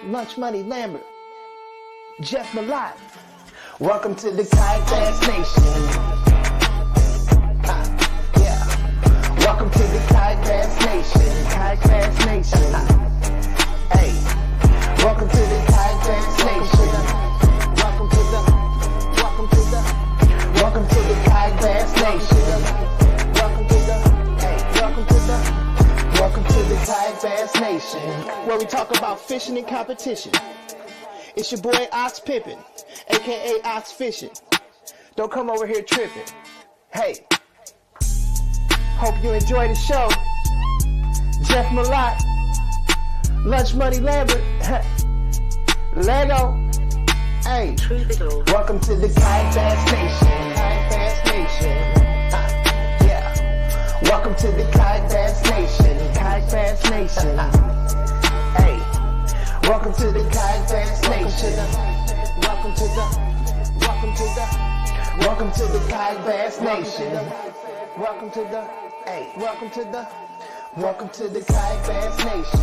Lunch Money Lambert, Jeff Malott. Welcome to the Kayak Bass Nation. Yeah. Welcome to the Kayak Bass Nation. Kayak Bass Nation. Hey. Welcome to the Kayak Bass Nation. Welcome to the Kayak Bass Nation. Welcome to the Kayak Bass Nation, where we talk about fishing and competition. It's your boy Ox Pippin, aka Ox Fishing. Don't come over here tripping. Hey, hope you enjoy the show. Jeff Malott, Lunch Money Lambert, Lego. Hey, welcome to the Kayak Bass Nation. Kayak Bass Nation. Welcome to the Kayak Bass Nation. Kayak Bass Nation. Hey, welcome to the Kayak Bass Nation. Welcome to the Kayak Bass Nation. Welcome to the Kayak Bass Nation.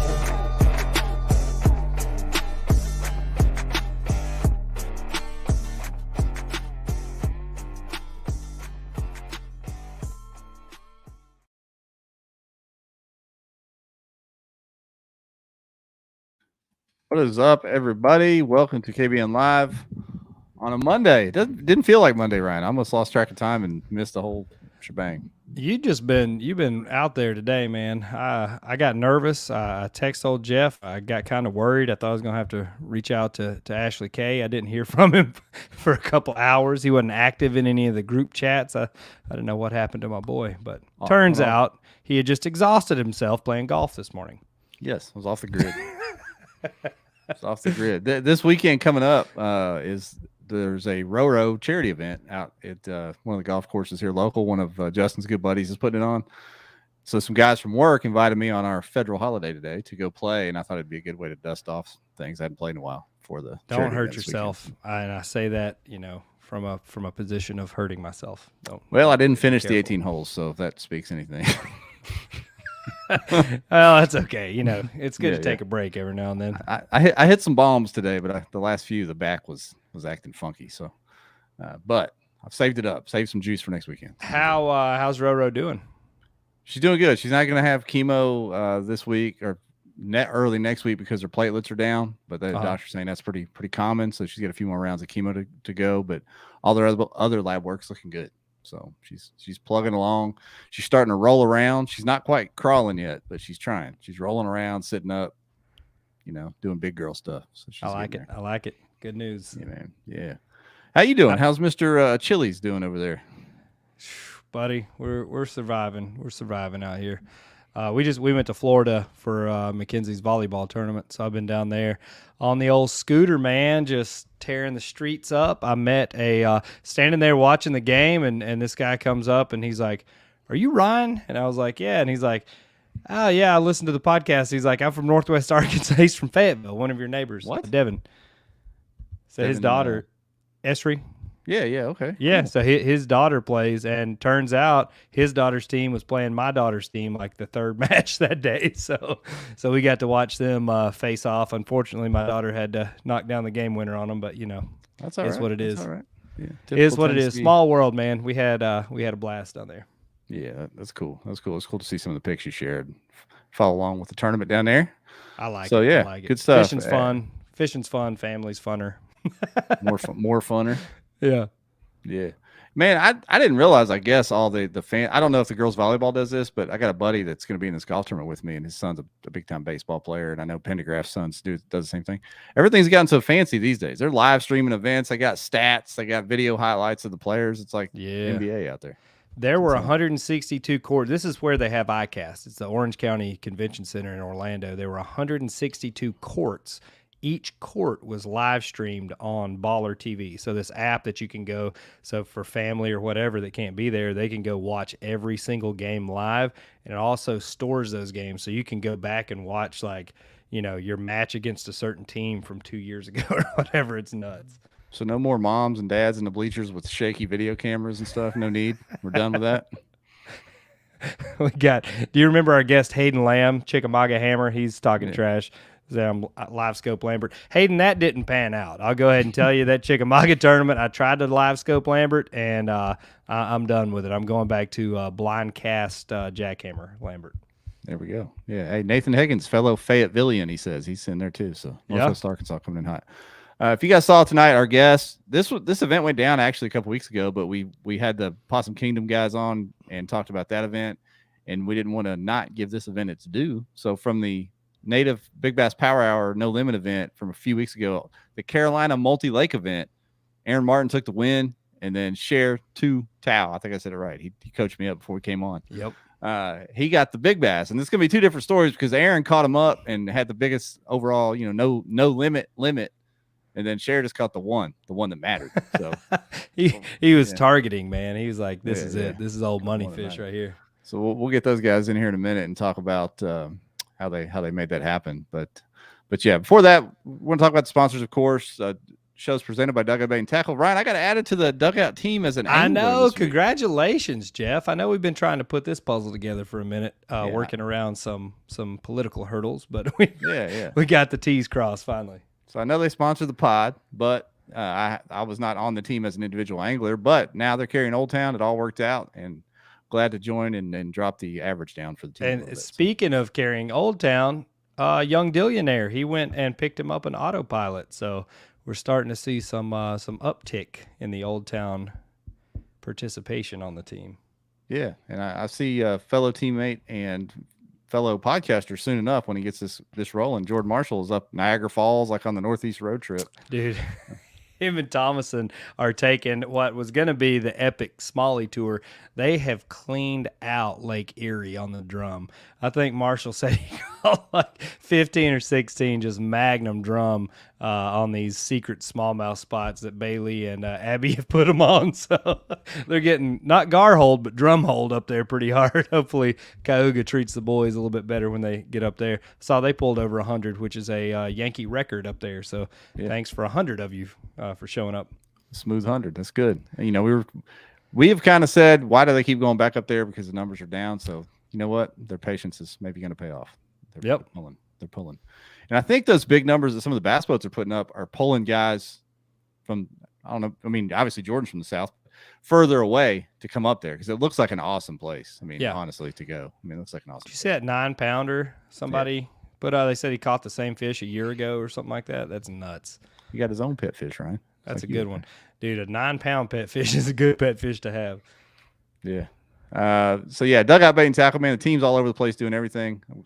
What is up, everybody? Welcome to KBN Live on a Monday. It didn't feel like Monday, Ryan. I almost lost track of time and missed the whole shebang. You've been out there today, man. I got nervous. I texted old Jeff. I got kind of worried. I thought I was going to have to reach out to Ashley K. I didn't hear from him for a couple hours. He wasn't active in any of the group chats. I didn't know what happened to my boy, but turns out he had just exhausted himself playing golf this morning. Yes, I was off the grid. It's off the grid. This weekend coming up there's a Roro charity event out at one of the golf courses here local. One of Justin's good buddies is putting it on. So some guys from work invited me on our federal holiday today to go play, and I thought it'd be a good way to dust off things I hadn't played in a while for the. Don't hurt yourself. And I say that, from a position of hurting myself. Well, I didn't finish the 18 holes, so if that speaks anything. Well, that's okay. It's good to take a break every now and then. I hit some bombs today, but the last few, the back was acting funky. So, but I've saved it up, saved some juice for next weekend. How's Roro doing? She's doing good. She's not going to have chemo this week or early next week because her platelets are down. But the doctor's saying that's pretty common. So she's got a few more rounds of chemo to go. But all their other lab work's looking good. So she's plugging along. She's starting to roll around. She's not quite crawling yet, but she's trying. She's rolling around, sitting up, doing big girl stuff. So I like it. I like it. Good news. Yeah, man. Yeah. How you doing? How's Mr. Chili's doing over there? Buddy, we're surviving. We're surviving out here. We went to Florida for Mackenzie's volleyball tournament, so I've been down there on the old scooter, man, just tearing the streets up. I met standing there watching the game, and this guy comes up, and he's like, "Are you Ryan?" And I was like, "Yeah." And he's like, "Oh, yeah, I listened to the podcast." He's like, "I'm from Northwest Arkansas." He's from Fayetteville, one of your neighbors. What? Devin. So Devin, his daughter, Esri. Yeah, okay. Yeah, cool. So his daughter plays, and turns out his daughter's team was playing my daughter's team like the third match that day. So we got to watch them face off. Unfortunately, my daughter had to knock down the game winner on them, but that's all right. It's what it is. That's all right. Yeah, it is what it is. Small world, man. We had a blast down there. Yeah, that's cool. That's cool. It's cool to see some of the pics you shared. Follow along with the tournament down there. I like it. So yeah, I like it. Good stuff. Fishing's fun. Fishing's fun. Family's funner. More funner. Yeah. Man, I didn't realize, I guess, all the fan. I don't know if the girls volleyball does this, but I got a buddy that's going to be in this golf tournament with me, and his son's a big time baseball player. And I know Pendergraft's son does the same thing. Everything's gotten so fancy these days. They're live streaming events. They got stats. They got video highlights of the players. It's like NBA out there. There were 162 courts. This is where they have ICAST. It's the Orange County Convention Center in Orlando. There were 162 courts. Each court was live streamed on Baller TV. So this app that you can go, so for family or whatever that can't be there, they can go watch every single game live. And it also stores those games. So you can go back and watch your match against a certain team from 2 years ago or whatever. It's nuts. So no more moms and dads in the bleachers with shaky video cameras and stuff. No need. We're done with that. Do you remember our guest Hayden Lamb, Chickamauga Hammer? He's talking trash. Live Scope Lambert. Hayden, that didn't pan out. I'll go ahead and tell you that Chickamauga tournament, I tried to Live Scope Lambert, and I'm done with it. I'm going back to blind cast jackhammer Lambert. There we go. Yeah. Hey, Nathan Higgins, fellow Fayettevillean, he says. He's in there too. So Northwest Arkansas coming in hot. If you guys saw tonight, our guest, this event went down actually a couple weeks ago, but we had the Possum Kingdom guys on and talked about that event, and we didn't want to not give this event its due. So from the Native Big Bass Power Hour No Limit event from a few weeks ago, the Carolina Multi-Lake event, Aaron Martin took the win, and then Cher Tou Thao, I think I said it right. He coached me up before we came on. Yep. He got the big bass, and this is gonna be two different stories because Aaron caught him up and had the biggest overall, no limit, and then Cher just caught the one that mattered. So he was targeting, man. He was like, "This is it. This is old money fish right here." So we'll get those guys in here in a minute and talk about how they made that happen. But yeah, before that, we're gonna talk about the sponsors, of course. Shows presented by Dugout Bait and Tackle. Ryan, I got added to the Dugout team as an angler. I know. Congratulations, Jeff. I know we've been trying to put this puzzle together for a minute, working around some political hurdles, but we got the T's crossed finally. So I know they sponsor the pod, but I was not on the team as an individual angler. But now they're carrying Old Town. It all worked out, and glad to join and drop the average down for the team. And speaking of carrying Old Town, young Dillionaire, he went and picked him up an autopilot. So we're starting to see some uptick in the Old Town participation on the team. Yeah, and I see a fellow teammate and fellow podcaster soon enough when he gets this rolling. Jordan Marshall is up Niagara Falls, like on the Northeast road trip. Dude, him and Thomason are taking what was going to be the epic Smalley tour. They have cleaned out Lake Erie on the drum. I think Marshall said he caught like 15 or 16 just magnum drum on these secret smallmouth spots that Bailey and Abby have put them on. So they're getting not gar hold, but drum hold up there pretty hard. Hopefully Cayuga treats the boys a little bit better when they get up there. Saw they pulled over 100, which is a Yankee record up there. So thanks for 100 of you for showing up. Smooth 100. That's good. We have kind of said, why do they keep going back up there? Because the numbers are down. So you know what? Their patience is maybe going to pay off. They're pulling. And I think those big numbers that some of the bass boats are putting up are pulling guys from, I don't know. I mean, obviously Jordan's from the South, further away to come up there because it looks like an awesome place. I mean, honestly, to go. I mean, it looks like an awesome place. You see that 9-pounder somebody put out? They said he caught the same fish a year ago or something like that. That's nuts. He got his own pet fish, right? That's like a good one. Dude, a 9-pound pet fish is a good pet fish to have. Yeah. So yeah, Dugout Bait and Tackle, man. The team's all over the place doing everything. I'm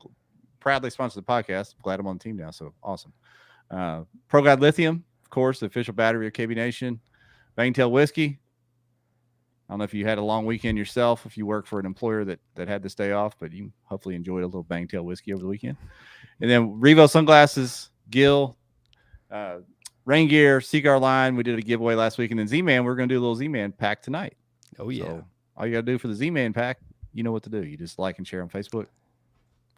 proudly sponsor the podcast. Glad I'm on the team now. So awesome. Pro Guide Lithium, of course, the official battery of KB Nation. Bangtail Whiskey. I don't know if you had a long weekend yourself, if you work for an employer that had this day off, but you hopefully enjoyed a little Bangtail Whiskey over the weekend. And then Revo Sunglasses, Gill, rain gear, Seaguar line. We did a giveaway last week. And then Z-Man, we're going to do a little Z-Man pack tonight. Oh, yeah. So all you got to do for the Z-Man pack, you know what to do. You just like and share on Facebook,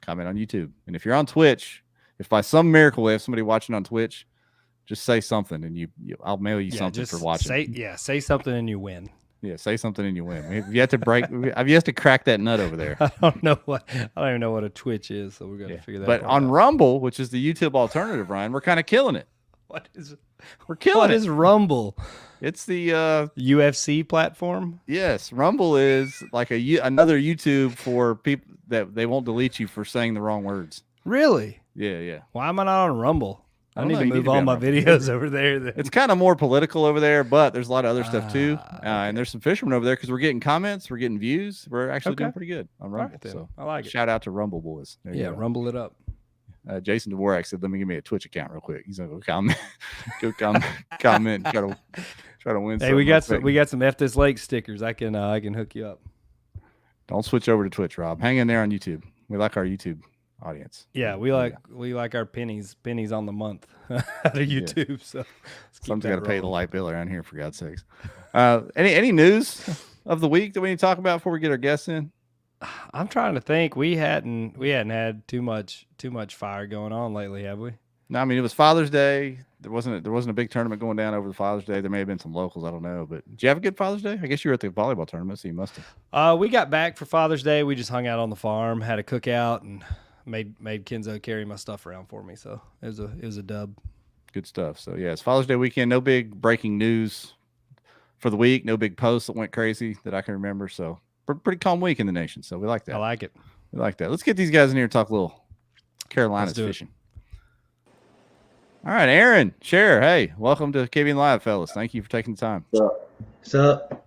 comment on YouTube. And if you're on Twitch, if by some miracle we have somebody watching on Twitch, just say something and I'll mail you something for watching. Say something and you win. Yeah, say something and you win. Have you have to crack that nut over there. I don't even know what a Twitch is, so we're going to figure that out. But on Rumble, which is the YouTube alternative, Ryan, we're kind of killing it. We're killing it. What is Rumble? It's the UFC platform. Yes, Rumble is like another YouTube for people that they won't delete you for saying the wrong words. Really? Yeah. Why am I not on Rumble? I need to move all my videos over there. Then. It's kind of more political over there, but there's a lot of other stuff too. Okay. And there's some fishermen over there because we're getting comments, we're getting views. We're actually doing pretty good on Rumble. Right, so I like it. Shout out to Rumble boys. Rumble it up. Jason Dvorak said, "Let me give me a Twitch account real quick." He's gonna go comment, try to win. Hey, we got some F This Lake stickers. I can hook you up. Don't switch over to Twitch, Rob. Hang in there on YouTube. We like our YouTube audience. Yeah, we like our pennies on the month out of YouTube. Yeah. So someone's got to pay the light bill around here, for God's sakes. Any news of the week that we need to talk about before we get our guests in? I'm trying to think. We hadn't had too much fire going on lately, have we? No, I mean it was Father's Day. There wasn't a big tournament going down over the Father's Day. There may have been some locals, I don't know. But did you have a good Father's Day? I guess you were at the volleyball tournament, so you must have. We got back for Father's Day. We just hung out on the farm, had a cookout, and made Kenzo carry my stuff around for me. So it was a dub. Good stuff. So yeah, it's Father's Day weekend. No big breaking news for the week. No big posts that went crazy that I can remember. So pretty calm week in the nation. So we like that. I like it. We like that. Let's get these guys in here and talk a little Carolinas fishing. All right, Aaron, Cher, hey, welcome to KBN Live, fellas. Thank you for taking the time. What's up?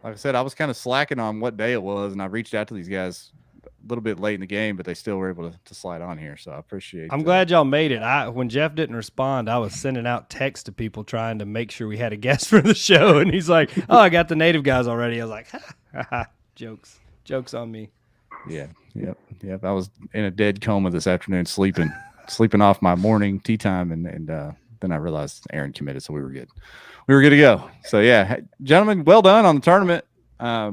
Like I said, I was kind of slacking on what day it was, and I reached out to these guys a little bit late in the game, but they still were able to slide on here, so I appreciate it. I'm glad y'all made it. When Jeff didn't respond, I was sending out texts to people trying to make sure we had a guest for the show, and he's like, oh, I got the native guys already. I was like, ha, jokes on me. Yeah, yep. I was in a dead coma this afternoon, sleeping off my morning tea time, and then I realized Aaron committed, so we were good. We were good to go. So yeah, gentlemen, well done on the tournament. I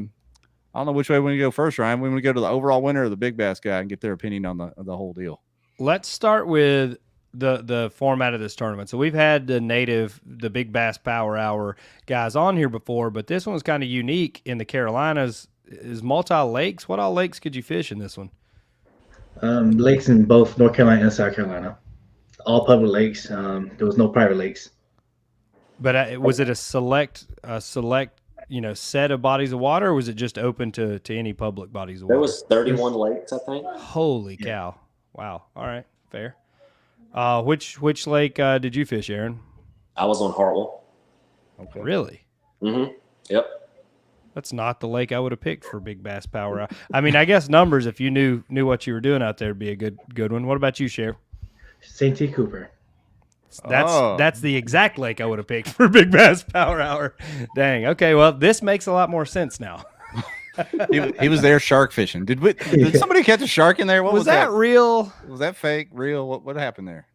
don't know which way we want to go first, Ryan. We want to go to the overall winner or the big bass guy and get their opinion on the whole deal. Let's start with the format of this tournament. So we've had the Big Bass Power Hour guys on here before, but this one was kind of unique in the Carolinas. Is multi-lakes. What all lakes could you fish in this one? Lakes in both North Carolina and South Carolina. All public lakes. There was no private lakes. But was it a select set of bodies of water, or was it just open to any public bodies of water? There was 31 lakes, I think. Holy cow. Wow. All right. Fair. Which lake did you fish, Aaron? I was on Hartwell. Okay. Really? Mm-hmm. Yep. That's not the lake I would have picked for Big Bass Power Hour. I mean, I guess numbers, if you knew what you were doing out there, would be a good one. What about you, Cher? St. T. Cooper. That's the exact lake I would have picked for Big Bass Power Hour. Dang. Okay, well, this makes a lot more sense now. he was there shark fishing. Did somebody catch a shark in there? What was that real? Was that fake? Real? What happened there?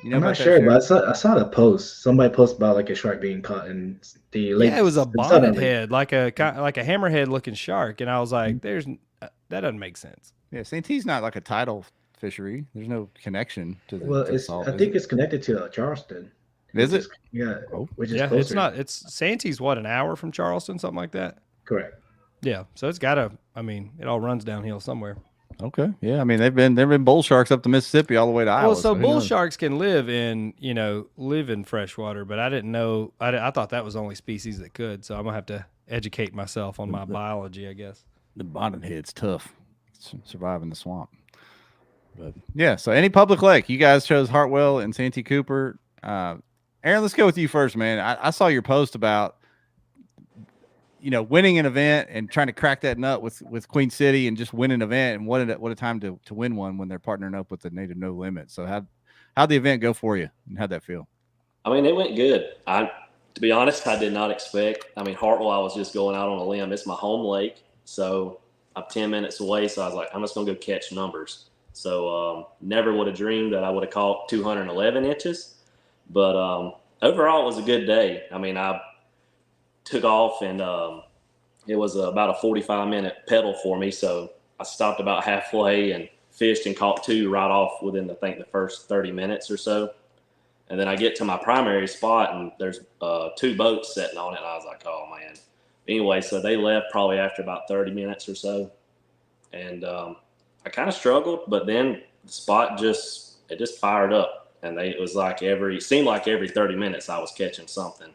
You know, I'm not sure, but I saw the post. Somebody posted about like a shark being caught in the lake. Yeah, it was a bonnet head, like a hammerhead looking shark, and I was like, that doesn't make sense. Yeah, St. T's not like a tidal fishery. There's no connection to the. Well, I think it's connected to Charleston. Is it? Yeah. Oh. Which is closer. It's not. It's Santee's what, an hour from Charleston, something like that. Correct. Yeah, so it's gotta. I mean, it all runs downhill somewhere. Okay. Yeah. I mean, there've been bull sharks up the Mississippi all the way to Iowa. Well, so bull sharks can live in freshwater, but I didn't know. I thought that was the only species that could. So I'm gonna have to educate myself on my biology, I guess. The bonnet head's tough, surviving the swamp. But yeah. So any public lake, you guys chose Hartwell and Santee Cooper. Aaron, let's go with you first, man. I saw your post about winning an event and trying to crack that nut with Queen City and just win an event, and what a time to win one when they're partnering up with the Native No Limit. So how'd the event go for you, and how'd that feel? I mean, it went good. To be honest, I did not expect. I mean, Hartwell, I was just going out on a limb. It's my home lake, so I'm 10 minutes away. So I was like, I'm just gonna go catch numbers. So never would have dreamed that I would have caught 211 inches, but overall it was a good day. I mean, I took off, and it was about a 45-minute pedal for me. So I stopped about halfway and fished and caught two right off within, I think, the first 30 minutes or so. And then I get to my primary spot, and there's two boats sitting on it. And I was like, oh, man. Anyway, so they left probably after about 30 minutes or so. And I kind of struggled, but then the spot just fired up. And it seemed like every 30 minutes I was catching something.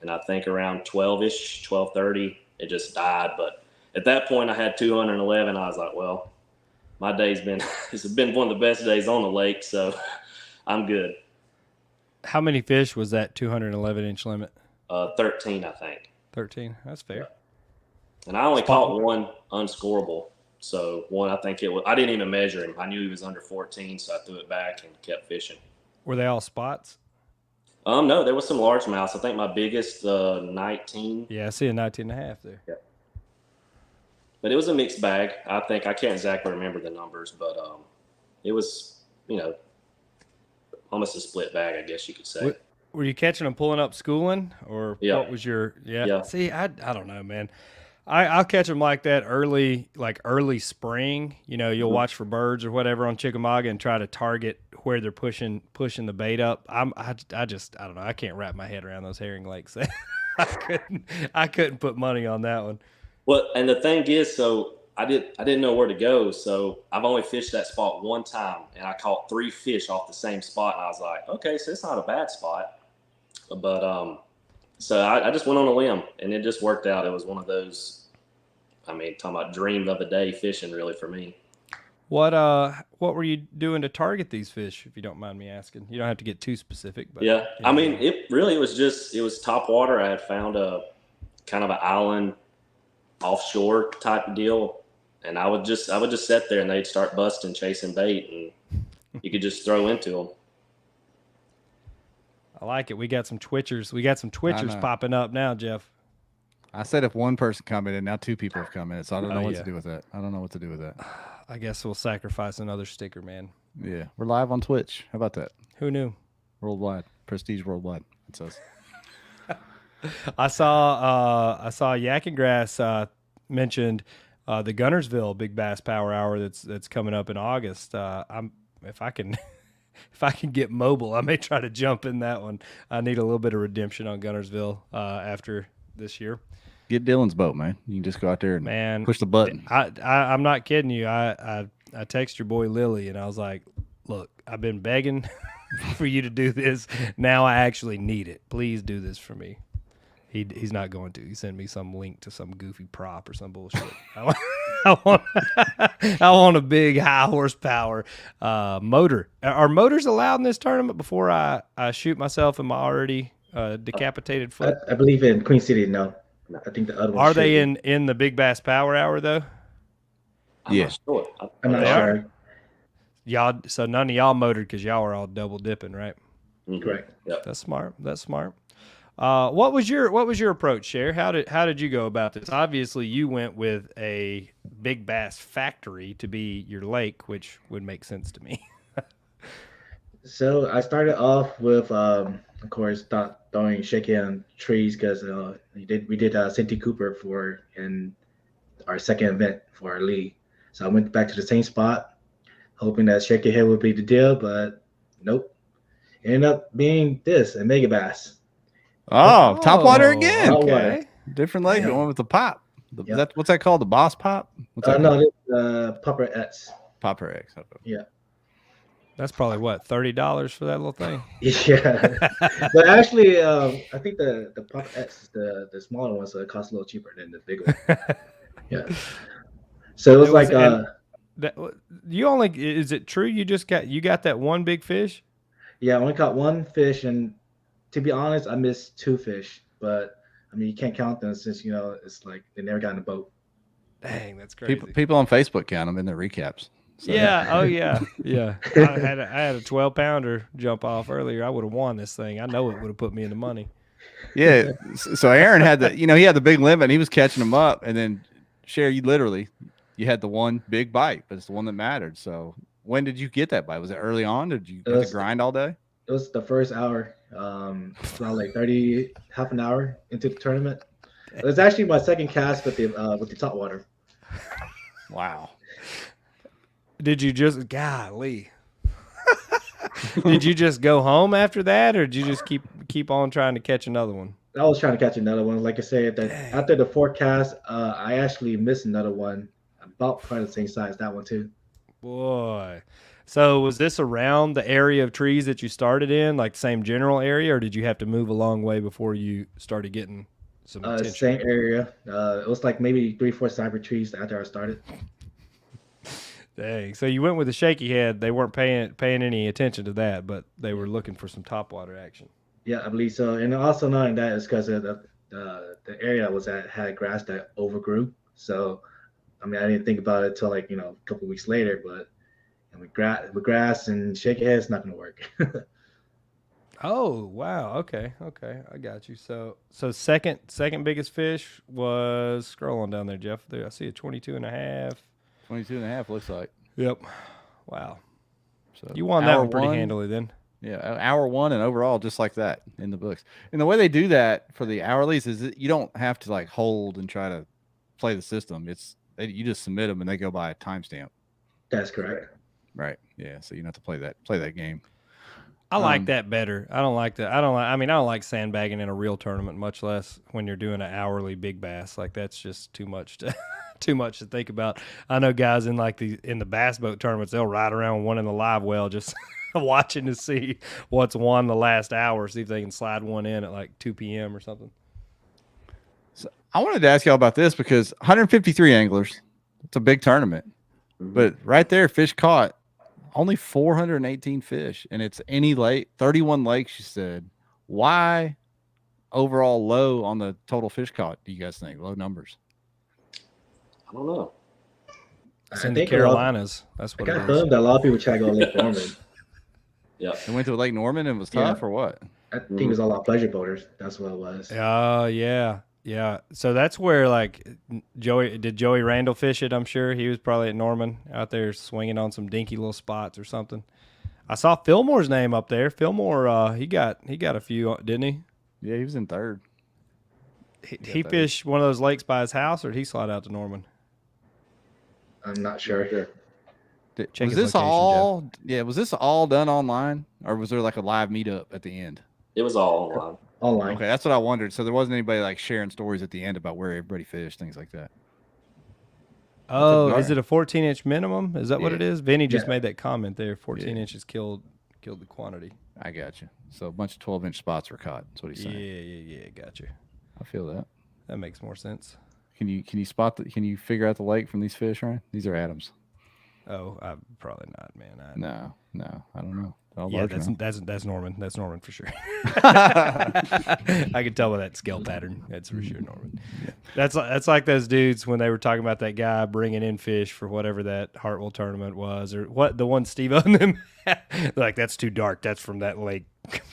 And I think around 12-ish, 12:30, it just died. But at that point, I had 211. I was like, well, my day's it's been one of the best days on the lake, so I'm good. How many fish was that 211-inch limit? 13, I think. 13. That's fair. Yeah. And I only caught one unscorable. So one, I think I didn't even measure him. I knew he was under 14, so I threw it back and kept fishing. Were they all spots? No, there was some largemouths. I think my biggest 19. Yeah, I see a 19.5 there. Yeah. But it was a mixed bag. I think I can't exactly remember the numbers, but it was, almost a split bag, I guess you could say. Were you catching them pulling up schooling, or what was your? Yeah. See, I don't know, man. I'll catch them like that early spring. You'll watch for birds or whatever on Chickamauga and try to target where they're pushing the bait up. I don't know. I can't wrap my head around those herring lakes. I couldn't put money on that one. Well, and the thing is, so I didn't know where to go, so I've only fished that spot one time, and I caught 3 fish off the same spot, and I was like, okay, so it's not a bad spot. But so I just went on a limb, and it just worked out. It was one of those, I mean, talking about dream of a day fishing, really, for me. What were you doing to target these fish, if you don't mind me asking? You don't have to get too specific, but Yeah, I mean, it was top water. I had found a kind of an island offshore type deal, and I would just sit there, and they'd start busting, chasing bait, and you could just throw into them. I like it. We got some twitchers. We got some twitchers popping up now, Jeff. I said if one person commented, now 2 people have commented, so I don't know what yeah. to do with that. I don't know what to do with that. I guess we'll sacrifice another sticker, man. Yeah, we're live on Twitch. How about that? Who knew? Worldwide, prestige worldwide. It says. I saw Yak and Grass mentioned the Gunnersville Big Bass Power Hour that's coming up in August. If I can get mobile, I may try to jump in that one. I need a little bit of redemption on Gunnersville after this year. Get Dylan's boat, man. You can just go out there and push the button. I'm not kidding you. I texted your boy Lily, and I was like, look, I've been begging for you to do this. Now I actually need it. Please do this for me. He's not going to. He sent me some link to some goofy prop or some bullshit. I want a big high horsepower motor. Are motors allowed in this tournament before I shoot myself in my already decapitated foot? I believe in Queen City, no. I think the other one. Are they in the Big Bass Power Hour though? I'm not sure. I'm not sure. Y'all, so none of y'all motored because y'all were all double dipping, right? Correct. Yep. That's smart. That's smart. What was your approach, Cher? How did you go about this? Obviously, you went with a big bass factory to be your lake, which would make sense to me. So I started off with, of course, throwing shaky on trees because we did Santee Cooper in our second event for our league. So I went back to the same spot, hoping that shaky head would be the deal, but nope. It ended up being a mega bass. Oh, top water again. Top water. Different lake, the one with the pop. Yep. What's that called? The Boss Pop? What's that No, it's Popper X. Popper X. Yeah. That's probably what, $30 for that little thing? Yeah. But actually, I think the Popper X is the smaller one, so it costs a little cheaper than the big one. Yeah. So it was like is it true you got that one big fish? Yeah, I only caught one fish, and to be honest, I missed 2 fish, but I mean, you can't count them since, it's like they never got in the boat. Dang, that's crazy. People on Facebook count them in their recaps. So. Yeah. Oh, yeah. Yeah. I had a 12-pounder jump off earlier. I would have won this thing. I know it would have put me in the money. Yeah. So Aaron had he had the big limit. And he was catching them up, and then Cher, you had the one big bite, but it's the one that mattered. So when did you get that bite? Was it early on? Did you have to grind all day? It was the first hour, around like half an hour into the tournament. It was actually my second cast with the top water. Wow. Did you just golly? Did you just go home after that, or did you just keep on trying to catch another one? I was trying to catch another one. Like I said, after the forecast, I actually missed another one about probably the same size, that one too. Boy. So was this around the area of trees that you started in, like the same general area, or did you have to move a long way before you started getting some attention? Same area. It was like maybe 3-4 cyber trees after I started. Dang. So you went with a shaky head. They weren't paying any attention to that, but they were looking for some topwater action. Yeah, I believe so. And also knowing that is because of the area I was at had grass that overgrew. So, I mean, I didn't think about it till like, a couple of weeks later, but with grass and shaky head, it's not going to work. Oh, wow. Okay. I got you. So second biggest fish was, scroll on down there, Jeff. There, I see a 22.5. 22.5 looks like. Yep. Wow. So you won that one pretty handily then. Yeah, hour 1 and overall just like that in the books. And the way they do that for the hourlies is that you don't have to like hold and try to play the system. You just submit them and they go by a timestamp. That's correct. Right. Yeah. So you don't have to play that game. I like that better. I don't like that. I don't like sandbagging in a real tournament, much less when you're doing an hourly big bass. Like that's just too much to too much to think about. I know guys in in the bass boat tournaments, they'll ride around one in the live well just watching to see what's won the last hour, see if they can slide one in at like 2 p.m. or something. So I wanted to ask y'all about this because 153 anglers, it's a big tournament. But right there, fish caught, only 418 fish, and it's any lake, 31 lakes, you said. Why overall low on the total fish caught, do you guys think? Low numbers? I don't know. It's in the Carolinas. That's what I it got is. bummed that a lot of people try to go Lake Norman. Yeah. They went to Lake Norman and it was tough or what? I think it was all our pleasure boaters. That's what it was. Yeah. Yeah. So that's where like Joey Randall fish it? I'm sure he was probably at Norman out there swinging on some dinky little spots or something. I saw Fillmore's name up there. Fillmore, he got a few, didn't he? Yeah, he was in third. He fished one of those lakes by his house, or did he slide out to Norman? I'm not sure. Check Was his this location, all? Jeff. Yeah, was this all done online, or was there like a live meetup at the end? It was all online. Online. Okay, that's what I wondered. So there wasn't anybody like sharing stories at the end about where everybody fished, things like that. Oh, is it a 14-inch minimum? Is that what Yeah. it is? Vinny just made that comment there. 14 inches killed the quantity. I got you. So a bunch of 12-inch spots were caught. That's what he's saying. Yeah. Got you. I feel that. That makes more sense. Can you spot can you figure out the lake from these fish, Ryan? These are Adams. Oh, probably not, man. No, I don't know. All Yeah, large now. that's Norman. That's Norman for sure. I can tell by that scale pattern. That's for sure Norman. Yeah. That's like those dudes when they were talking about that guy bringing in fish for whatever that Hartwell tournament was, or what the one Steve and them. They're like, that's too dark. That's from that lake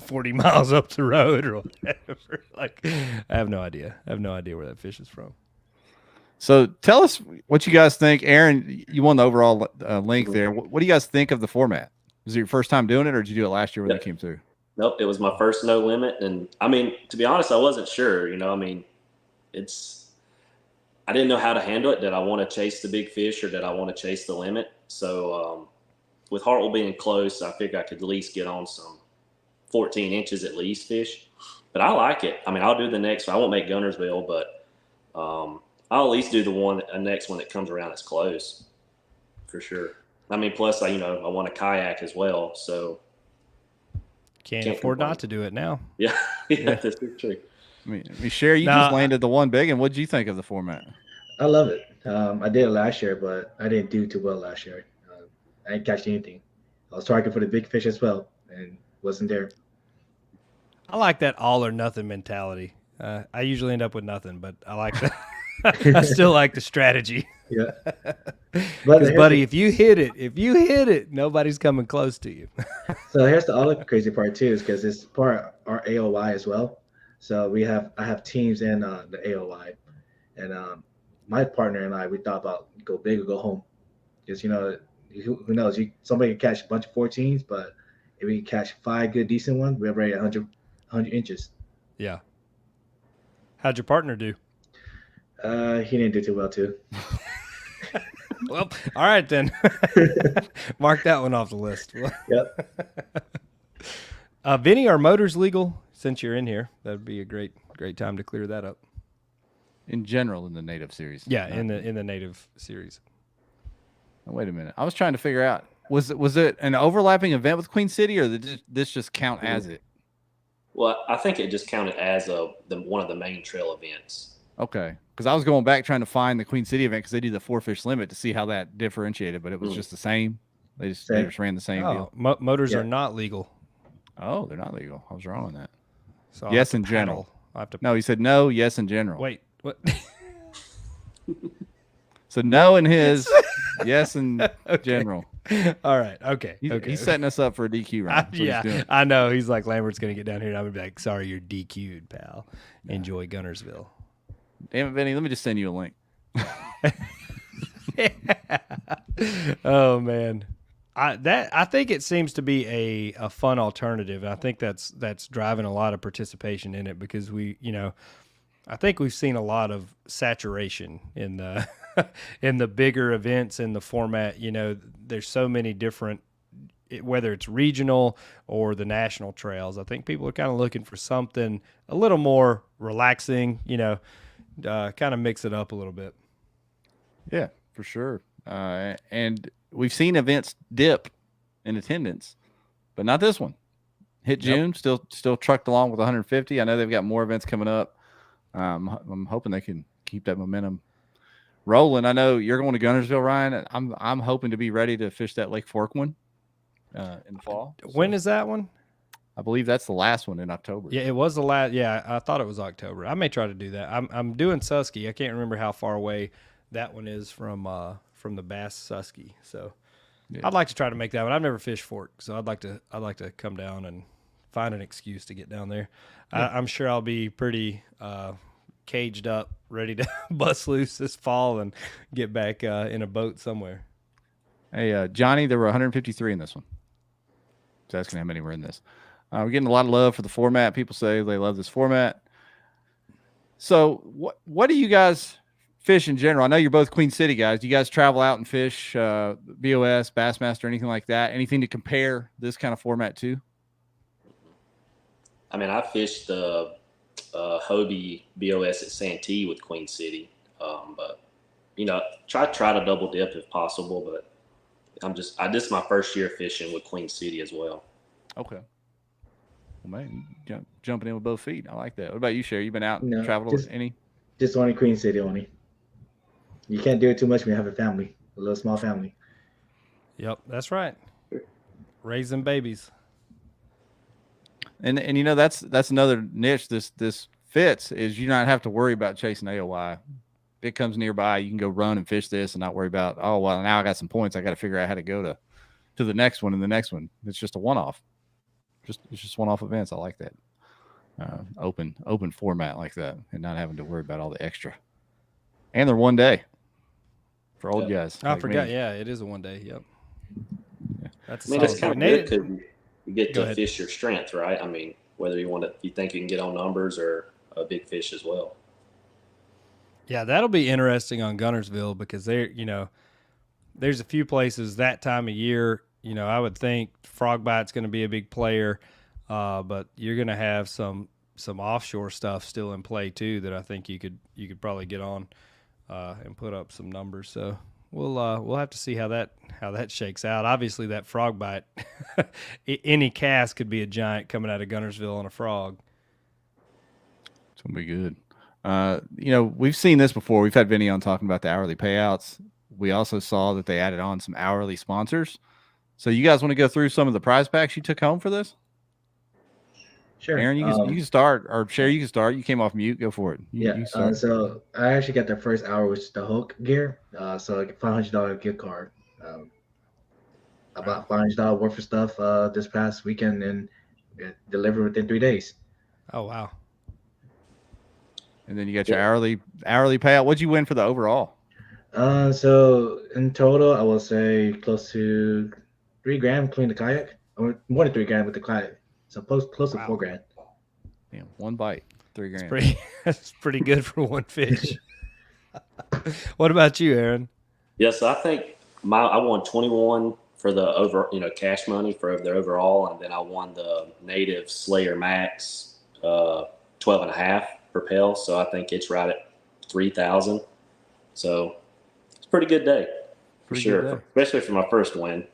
40 miles up the road or whatever. Like, I have no idea. I have no idea where that fish is from. So tell us what you guys think. Aaron, you won the overall link there. What do you guys think of the format? Was it your first time doing it, or did you do it last year when they came through? Nope, it was my first no limit, and I mean, to be honest, I wasn't sure. I mean, I didn't know how to handle it. Did I want to chase the big fish, or did I want to chase the limit? So with Hartwell being close, I figured I could at least get on some 14 inches at least fish. But I like it. I mean, I'll do the next one. I won't make Gunnersville, but I'll at least do the next one that comes around that's close, for sure. I mean, plus I want a kayak as well, so can't afford not to do it now. Yeah, this is true. I mean, Cher, you just landed the one big, and what did you think of the format? I love it. I did it last year, but I didn't do too well last year. I didn't catch anything. I was targeting for the big fish as well, and wasn't there. I like that all or nothing mentality. I usually end up with nothing, but I like that. I still like the strategy. Yeah. Because, buddy, if you hit it, nobody's coming close to you. So here's the other crazy part too, is because it's part of our AOY as well. So I have teams in the AOY, and my partner and I, we thought about go big or go home, because who knows, somebody can catch a bunch of 14s, but if we catch 5 good decent ones, we're already at 100 inches. Yeah. How'd your partner do? He didn't do too well too. Well, all right then. Mark that one off the list. Yep. Vinny, are motors legal? Since you're in here, that'd be a great time to clear that up. In general, in the native series. Yeah, in the native series. Oh, wait a minute. I was trying to figure out, was it an overlapping event with Queen City, or did this just count as it? Well, I think it just counted as one of the main trail events. Okay, because I was going back trying to find the Queen City event because they did the 4-fish limit to see how that differentiated, but it was just the same. They just ran the same deal. Motors are not legal. Oh, they're not legal. I was wrong on that. So yes, in general. No, he said no. Yes, in general. Wait, what? So no in his, yes in general. All right. Okay. He's setting us up for a DQ round. Yeah, I know. He's like, Lambert's going to get down here, and I'm going to be like, sorry, you're DQ'd, pal. Enjoy Gunnersville. Damn it, Vinny. Let me just send you a link. Oh, man. I think it seems to be a fun alternative. I think that's driving a lot of participation in it, because I think we've seen a lot of saturation in the in the bigger events in the format. There's so many different, whether it's regional or the national trails. I think people are kind of looking for something a little more relaxing, kind of mix it up a little bit. Yeah, for sure. And we've seen events dip in attendance, but not this one. Hit June, still trucked along with 150. I know they've got more events coming up. I'm hoping they can keep that momentum rolling. I know you're going to Guntersville, Ryan. And I'm hoping to be ready to fish that Lake Fork one in the fall. When is that one? I believe that's the last one in October. Yeah, it was the last. Yeah, I thought it was October. I may try to do that. I'm doing Susky. I can't remember how far away that one is from the Bass Susky. So Yeah. I'd like to try to make that one. I've never fished Fork, so I'd like to come down and find an excuse to get down there. Yeah. I'm sure I'll be pretty caged up, ready to bust loose this fall and get back in a boat somewhere. Hey, Johnny, there were 153 in this one. Just asking how many were in this. We're getting a lot of love for the format. People say they love this format. So what do you guys fish in general? I know you're both Queen City guys. Do you guys travel out and fish BOS, Bassmaster, anything like that? Anything to compare this kind of format to? I mean, I fished the Hobie BOS at Santee with Queen City, but try to double dip if possible. But this is my first year fishing with Queen City as well. Okay. Well, man, jumping in with both feet. I like that. What about you, Cher? You've been out and traveled any? Just only Queen City only. You can't do it too much when you have a family, a little small family. Yep, that's right. Raising babies. And that's another niche this fits is you not have to worry about chasing AOY. If it comes nearby, you can go run and fish this and not worry about, oh, well, now I got some points. I got to figure out how to go to the next one and the next one. It's just a one-off. It's just one-off events. I like that. Open format like that and not having to worry about all the extra. And they're one day for old guys. I like forgot. me. Yeah, it is a one day. Yep. Yeah. That's it's kind of good because you get Go to ahead. fish your strength, right? I mean, whether you think you can get on numbers or a big fish as well. Yeah, that'll be interesting on Guntersville because there's a few places that time of year. I would think frog bite's going to be a big player, but you're going to have some offshore stuff still in play too that I think you could probably get on and put up some numbers. So we'll have to see how that shakes out. Obviously, that frog bite, any cast could be a giant coming out of Guntersville on a frog. It's gonna be good. We've seen this before. We've had Vinny on talking about the hourly payouts. We also saw that they added on some hourly sponsors. So you guys want to go through some of the prize packs you took home for this? Sure. Aaron, you can start, or Cher, you can start. You came off mute. Go for it. You start. So I actually got the first hour, which is the Hulk gear. So like a $500 gift card. I bought $500 worth of stuff this past weekend and it delivered within 3 days. Oh wow! And then you got your hourly payout. What'd you win for the overall? So in total, I will say close to $3,000 clean the kayak, or more than $3,000 with the kayak. So close to $4,000. Damn, one bite, $3,000. That's pretty good for one fish. What about you, Aaron? Yes, I think I won 21 for the cash money for the overall, and then I won the Native Slayer Max 12.5 per pail. So I think it's right at 3,000. So it's a pretty good day for sure, especially for my first win.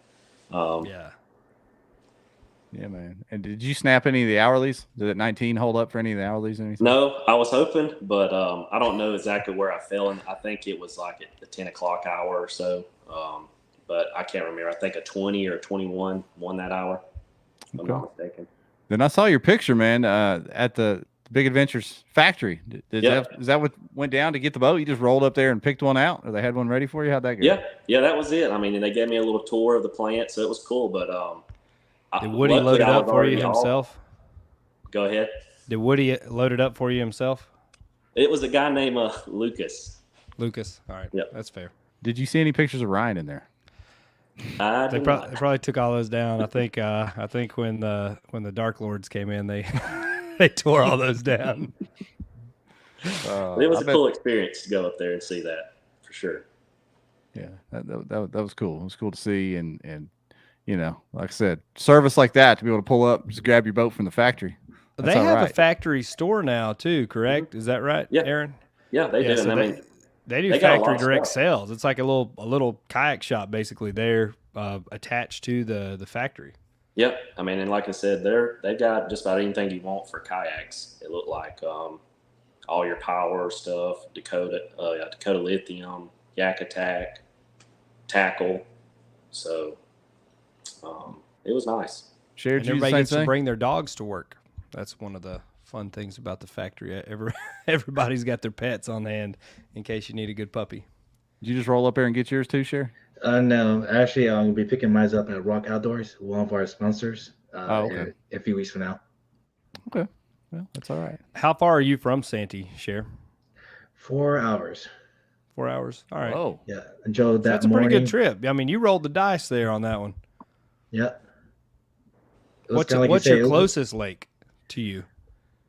Yeah, man. And did you snap any of the hourlies? Did that 19 hold up for any of the hourlies? Or anything? No, I was hoping, but I don't know exactly where I fell. And I think it was like at the 10 o'clock hour or so. But I can't remember. I think a 20 or 21 won that hour. If I'm not mistaken. Then I saw your picture, man, at the Big Adventures factory. Is that what went down to get the boat? You just rolled up there and picked one out, or they had one ready for you? How'd that go? Yeah, that was it. I mean, and they gave me a little tour of the plant, so it was cool. But did Woody load it up for you himself? Go ahead. Did Woody load it up for you himself? It was a guy named Lucas. Lucas. All right. Yep. That's fair. Did you see any pictures of Ryan in there? They probably took all those down. I think when the Dark Lords came in, they tore all those down. It was a cool experience to go up there and see that for sure. Yeah, that was cool. It was cool to see, and like I said, service like that to be able to pull up, just grab your boat from the factory. They have a factory store now too, correct? Is that right, Aaron? Yeah, they do. So and They do They got a lot factory of direct stuff. sales. It's like a little kayak shop basically there, attached to the factory. Yep. I mean, and like I said, they've got just about anything you want for kayaks. It looked like all your power stuff, Dakota Lithium, Yak Attack, tackle. So it was nice. Cher, And did you do the everybody same gets to thing? bring their dogs to work. That's one of the fun things about the factory. Everybody's got their pets on hand in case you need a good puppy. Did you just roll up there and get yours too, Cher? No, actually, I'm gonna be picking mine up at Rock Outdoors, one of our sponsors. Okay. In a few weeks from now. Okay. Well, that's all right. How far are you from Santee, Cher? 4 hours. 4 hours. All right. Oh, Yeah, and Joe, that That's a morning. pretty good trip. I mean, you rolled the dice there on that one. Yeah. It was What's kinda like you what's say, your it was, closest lake to you?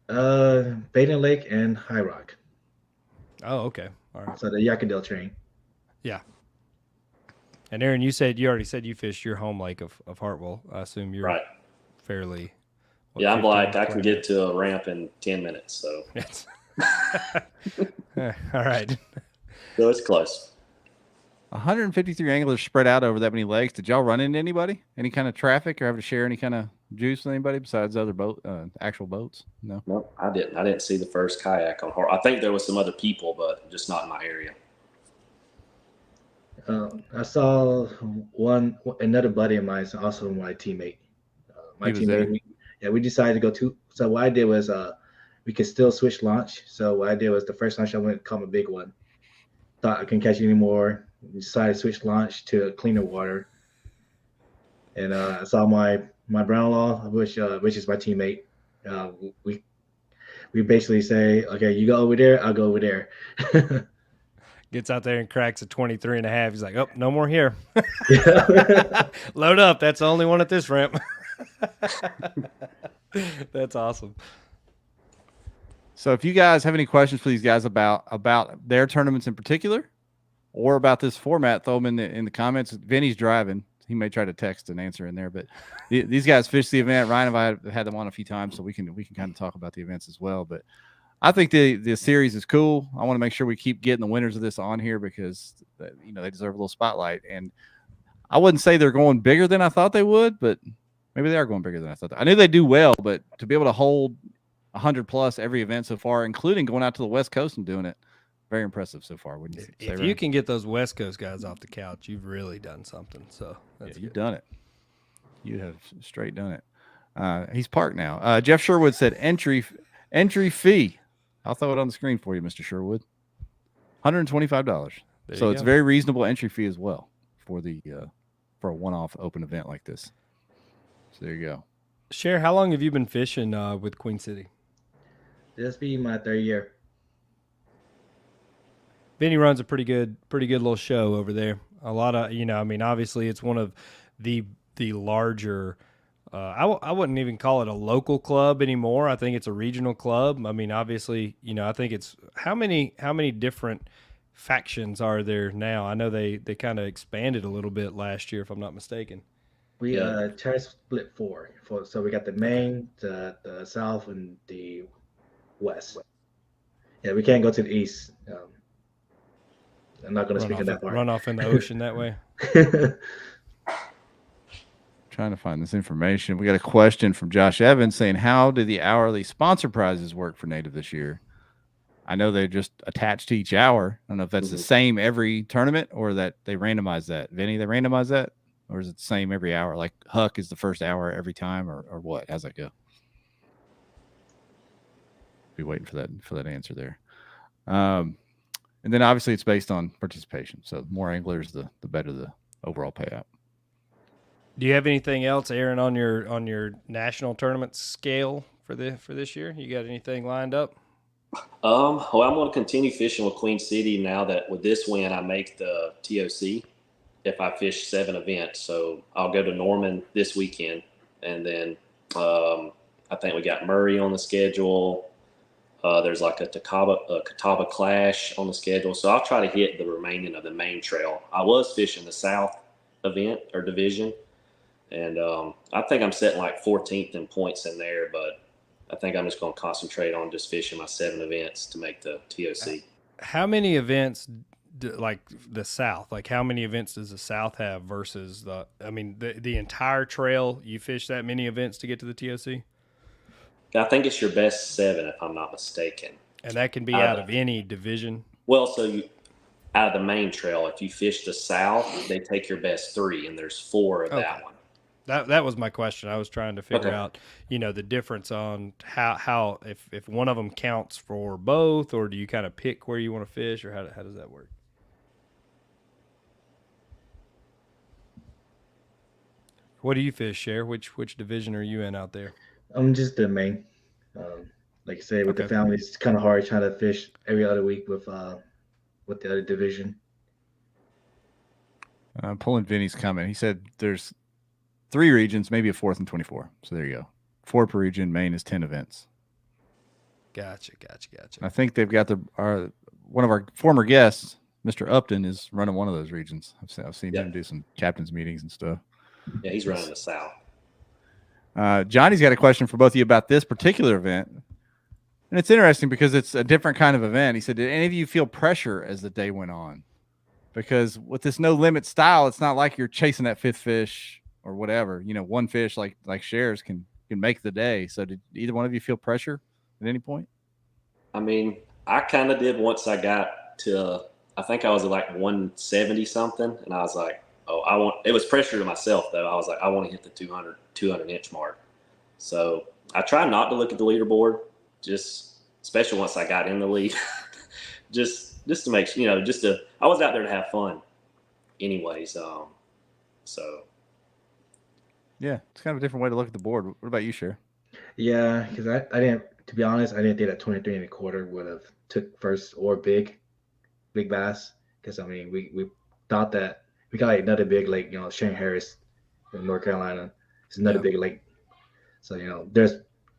Baden Lake and High Rock. Oh, okay. All right. So the Yakadale train. Yeah. And Aaron, you already said you fished your home lake of Hartwell. I assume you're Right. fairly. Yeah, I'm 15, like, I can 20 get to a ramp in 10 minutes. So, Yes. All right. so it's close. 153 anglers spread out over that many lakes. Did y'all run into anybody? Any kind of traffic or have to share any kind of juice with anybody besides other actual boats? No. Nope, I didn't. I didn't see the first kayak on Hart. I think there was some other people, but just not in my area. I saw another buddy of mine, also my teammate. He was there? We decided to go to. So what I did was, we could still switch launch. So what I did was the first launch I went to caught a big one. Thought I couldn't catch any more. Decided to switch launch to cleaner water. And I saw my brother-in-law, which is my teammate. We basically say, okay, you go over there, I'll go over there. Gets out there and cracks a 23 and a half. He's like, oh, no more here. Yeah. Load up. That's the only one at this ramp. That's awesome. So if you guys have any questions for these guys about their tournaments in particular or about this format, throw them in the comments. Vinny's driving. He may try to text an answer in there, but these guys fished the event. Ryan and I have had them on a few times, so we can kind of talk about the events as well. But I think the series is cool. I want to make sure we keep getting the winners of this on here because they deserve a little spotlight. And I wouldn't say they're going bigger than I thought they would, but maybe they are going bigger than I thought. I knew they do well, but to be able to hold 100 plus every event so far, including going out to the West Coast and doing it, very impressive so far. Wouldn't you say, If Ryan? you can get those West Coast guys off the couch, you've really done something. So that's you've good. done it. You have straight done it. He's parked now. Jeff Sherwood said entry fee. I'll throw it on the screen for you, Mr. Sherwood. $125. So it's a very reasonable entry fee as well for for a one-off open event like this. So there you go. Cher, how long have you been fishing with Queen City? This be my 3rd year. Vinny runs a pretty good little show over there. A lot of, obviously it's one of the larger, I wouldn't even call it a local club anymore. I think it's a regional club. I mean, obviously, I think it's how many different factions are there now? I know they kind of expanded a little bit last year, if I'm not mistaken. We try to split 4. So we got the main, the south, and the west. Yeah, we can't go to the east. I'm not going to speak on that part. Run off in the ocean that way. Trying to find this information. We got a question from Josh Evans saying, how do the hourly sponsor prizes work for Native this year? I know they're just attached to each hour. I don't know if that's the same every tournament or that they randomize that. Vinny, they randomize that? Or is it the same every hour? Like Huck is the first hour every time or what? How's that go? Be waiting for that answer there. And then obviously it's based on participation. So the more anglers, the better the overall payout. Do you have anything else, Aaron, on your national tournament scale for this year? You got anything lined up? Well, I'm going to continue fishing with Queen City now that with this win I make the TOC if I fish 7 events. So I'll go to Norman this weekend, and then I think we got Murray on the schedule. There's like a Catawba Clash on the schedule. So I'll try to hit the remaining of the main trail. I was fishing the South event or division, and I think I'm setting like 14th in points in there, but I think I'm just going to concentrate on just fishing my 7 events to make the TOC. How many events like the South? Like how many events does the South have versus the entire trail? You fish that many events to get to the TOC? I think it's your best 7, if I'm not mistaken. And that can be out of any division? Well, so out of the main trail, if you fish the South, they take your best 3, and there's 4 of that one. That was my question. I was trying to figure out, the difference on how if one of them counts for both, or do you kind of pick where you want to fish, or how does that work? What do you fish, Cher? Which division are you in out there? I'm just the main. Like I say, with the family, it's kind of hard trying to fish every other week with the other division. I'm pulling Vinny's comment. He said there's 3 regions, maybe a 4th and 24. So there you go. 4 per region. Maine is 10 events. Gotcha. I think they've got one of our former guests, Mr. Upton, is running one of those regions. I've seen him do some captains meetings and stuff. Yeah, he's running the South. Johnny's got a question for both of you about this particular event. And it's interesting because it's a different kind of event. He said, did any of you feel pressure as the day went on? Because with this no limit style, it's not like you're chasing that 5th fish or whatever. One fish like Cher's can make the day. So did either one of you feel pressure at any point? I mean, I kind of did once I got to, I think I was at like 170 something. And I was like, it was pressure to myself though. I was like, I want to hit the 200 inch mark. So I tried not to look at the leaderboard, especially once I got in the lead, just to make, I was out there to have fun anyways. So yeah, it's kind of a different way to look at the board. What about you, Cher? Yeah, because I didn't, to be honest, I didn't think that 23 and a quarter would have took first or big bass. Because I mean, we thought that we got like another big lake, Shane Harris in North Carolina. It's another big lake. So, there's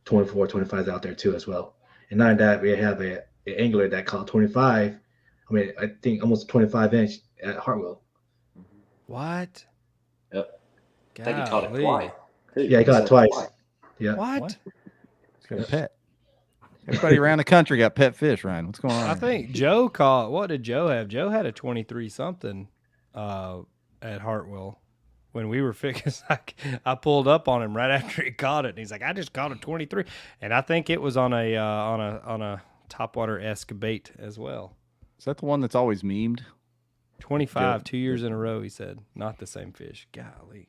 24, 25s out there too as well. And not that we have an angler that caught 25. I mean, I think almost 25 inch at Hartwell. What? Yep. I think he caught it twice. Yeah, he caught it twice. Yeah. What? He's got a pet. Everybody around the country got pet fish, Ryan. What's going on? I think Joe caught, what did Joe have? Joe had a 23 something at Hartwell when we were fishing. I pulled up on him right after he caught it, and he's like, I just caught a 23. And I think it was on a topwater-esque bait as well. Is that the one that's always memed? 25, 2 years in a row, he said. Not the same fish. Golly.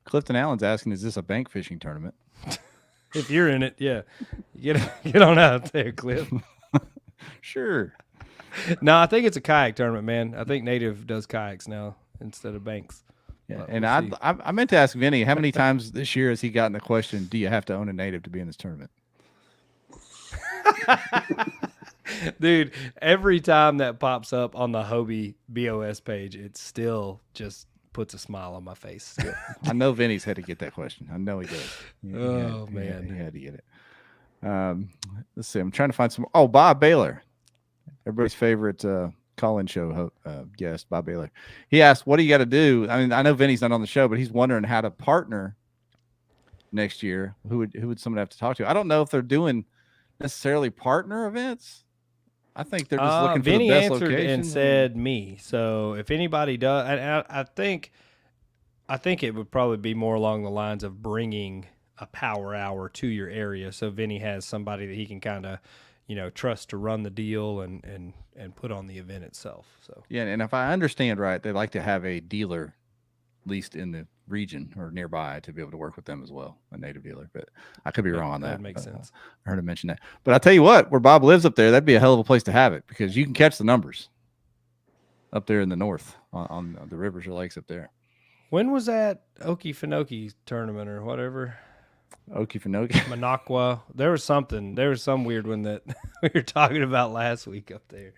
Clifton Allen's asking, is this a bank fishing tournament? If you're in it, yeah. Get on out there, Cliff. Sure. No, I think it's a kayak tournament, man. I think Native does kayaks now instead of banks. Yeah, and I meant to ask Vinny, how many times this year has he gotten the question, do you have to own a Native to be in this tournament? Dude, every time that pops up on the Hobie BOS page, it still just puts a smile on my face. I know Vinny's had to get that question. I know he does. Man. He had to get it. Let's see. I'm trying to find some. Oh, Bob Baylor. Everybody's favorite call-in show guest, Bob Baylor. He asked, what do you got to do? I mean, I know Vinny's not on the show, but he's wondering how to partner next year. Who would someone have to talk to? I don't know if they're doing necessarily partner events. I think they're just looking for Vinny the best answered location. and said me. So if anybody does, I think it would probably be more along the lines of bringing a power hour to your area. So Vinny has somebody that he can kind of, trust to run the deal and put on the event itself. So yeah, and if I understand right, they like to have a dealer, at least in the region or nearby, to be able to work with them as well, a Native dealer. But I could be wrong on that. That makes sense. I heard him mention that. But I'll tell you what, where Bob lives up there, that'd be a hell of a place to have it, because you can catch the numbers up there in the north on the rivers or lakes up there. When was that Okefenokee tournament or whatever? Okefenokee. Minocqua. There was some weird one that we were talking about last week up there.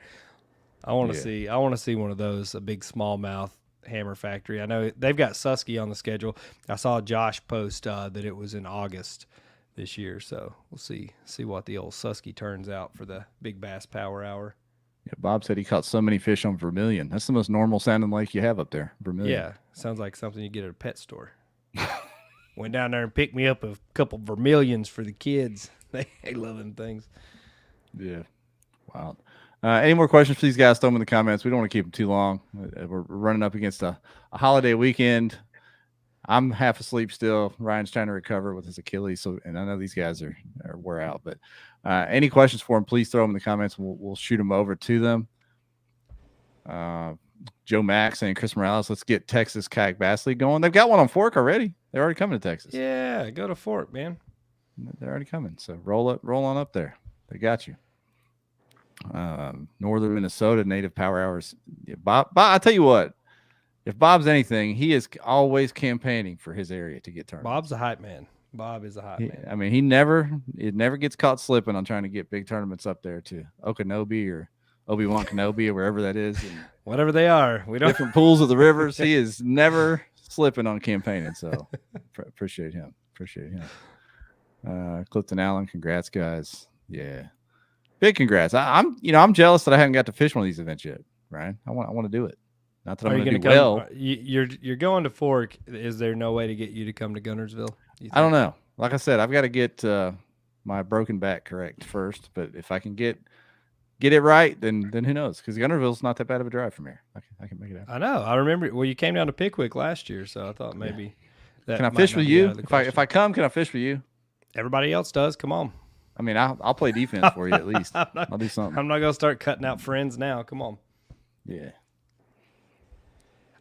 I want to see one of those, a big smallmouth hammer factory. I know they've got Susky on the schedule. I saw Josh post that it was in August this year, so we'll see what the old Susky turns out for the Big Bass Power Hour. Yeah, Bob said he caught so many fish on Vermilion. That's the most normal sounding lake you have up there, Vermilion. Yeah, sounds like something you get at a pet store. Went down there and picked me up a couple Vermilions for the kids. They love them things. Yeah, wow. Any more questions for these guys? Throw them in the comments. We don't want to keep them too long. We're running up against a holiday weekend. I'm half asleep still. Ryan's trying to recover with his Achilles, and I know these guys are wear out. But any questions for them, please throw them in the comments. We'll shoot them over to them. Joe Mack saying, Chris Morales, let's get Texas Kayak Bass League going. They've got one on Fork already. They're already coming to Texas. Yeah, go to Fork, man. They're already coming. So roll on up there. They got you. Northern Minnesota Native Power Hours. Yeah, Bob, I tell you what, if Bob's anything, he is always campaigning for his area to get tournaments. Bob's a hype man. Bob is a hype man. I mean, it never gets caught slipping on trying to get big tournaments up there to Okanobe or Obi-Wan Kenobi or wherever that is. And whatever they are. We don't different pools of the rivers. He is never slipping on campaigning. So appreciate him. Clifton Allen, congrats, guys. Yeah. Big congrats. I'm jealous that I haven't got to fish one of these events yet, Ryan. I want to do it. Not that I'm going to do well. You're going to Fork. Is there no way to get you to come to Guntersville? I don't know. Like I said, I've got to get my broken back correct first. But if I can get it right, then who knows? Because Guntersville's not that bad of a drive from here. I can make it happen. I know. I remember. Well, you came down to Pickwick last year, so I thought maybe that. Can I fish with you? If I come, can I fish with you? Everybody else does. Come on. I mean, I'll play defense for you at least. I'll do something. I'm not gonna start cutting out friends now. Come on. Yeah.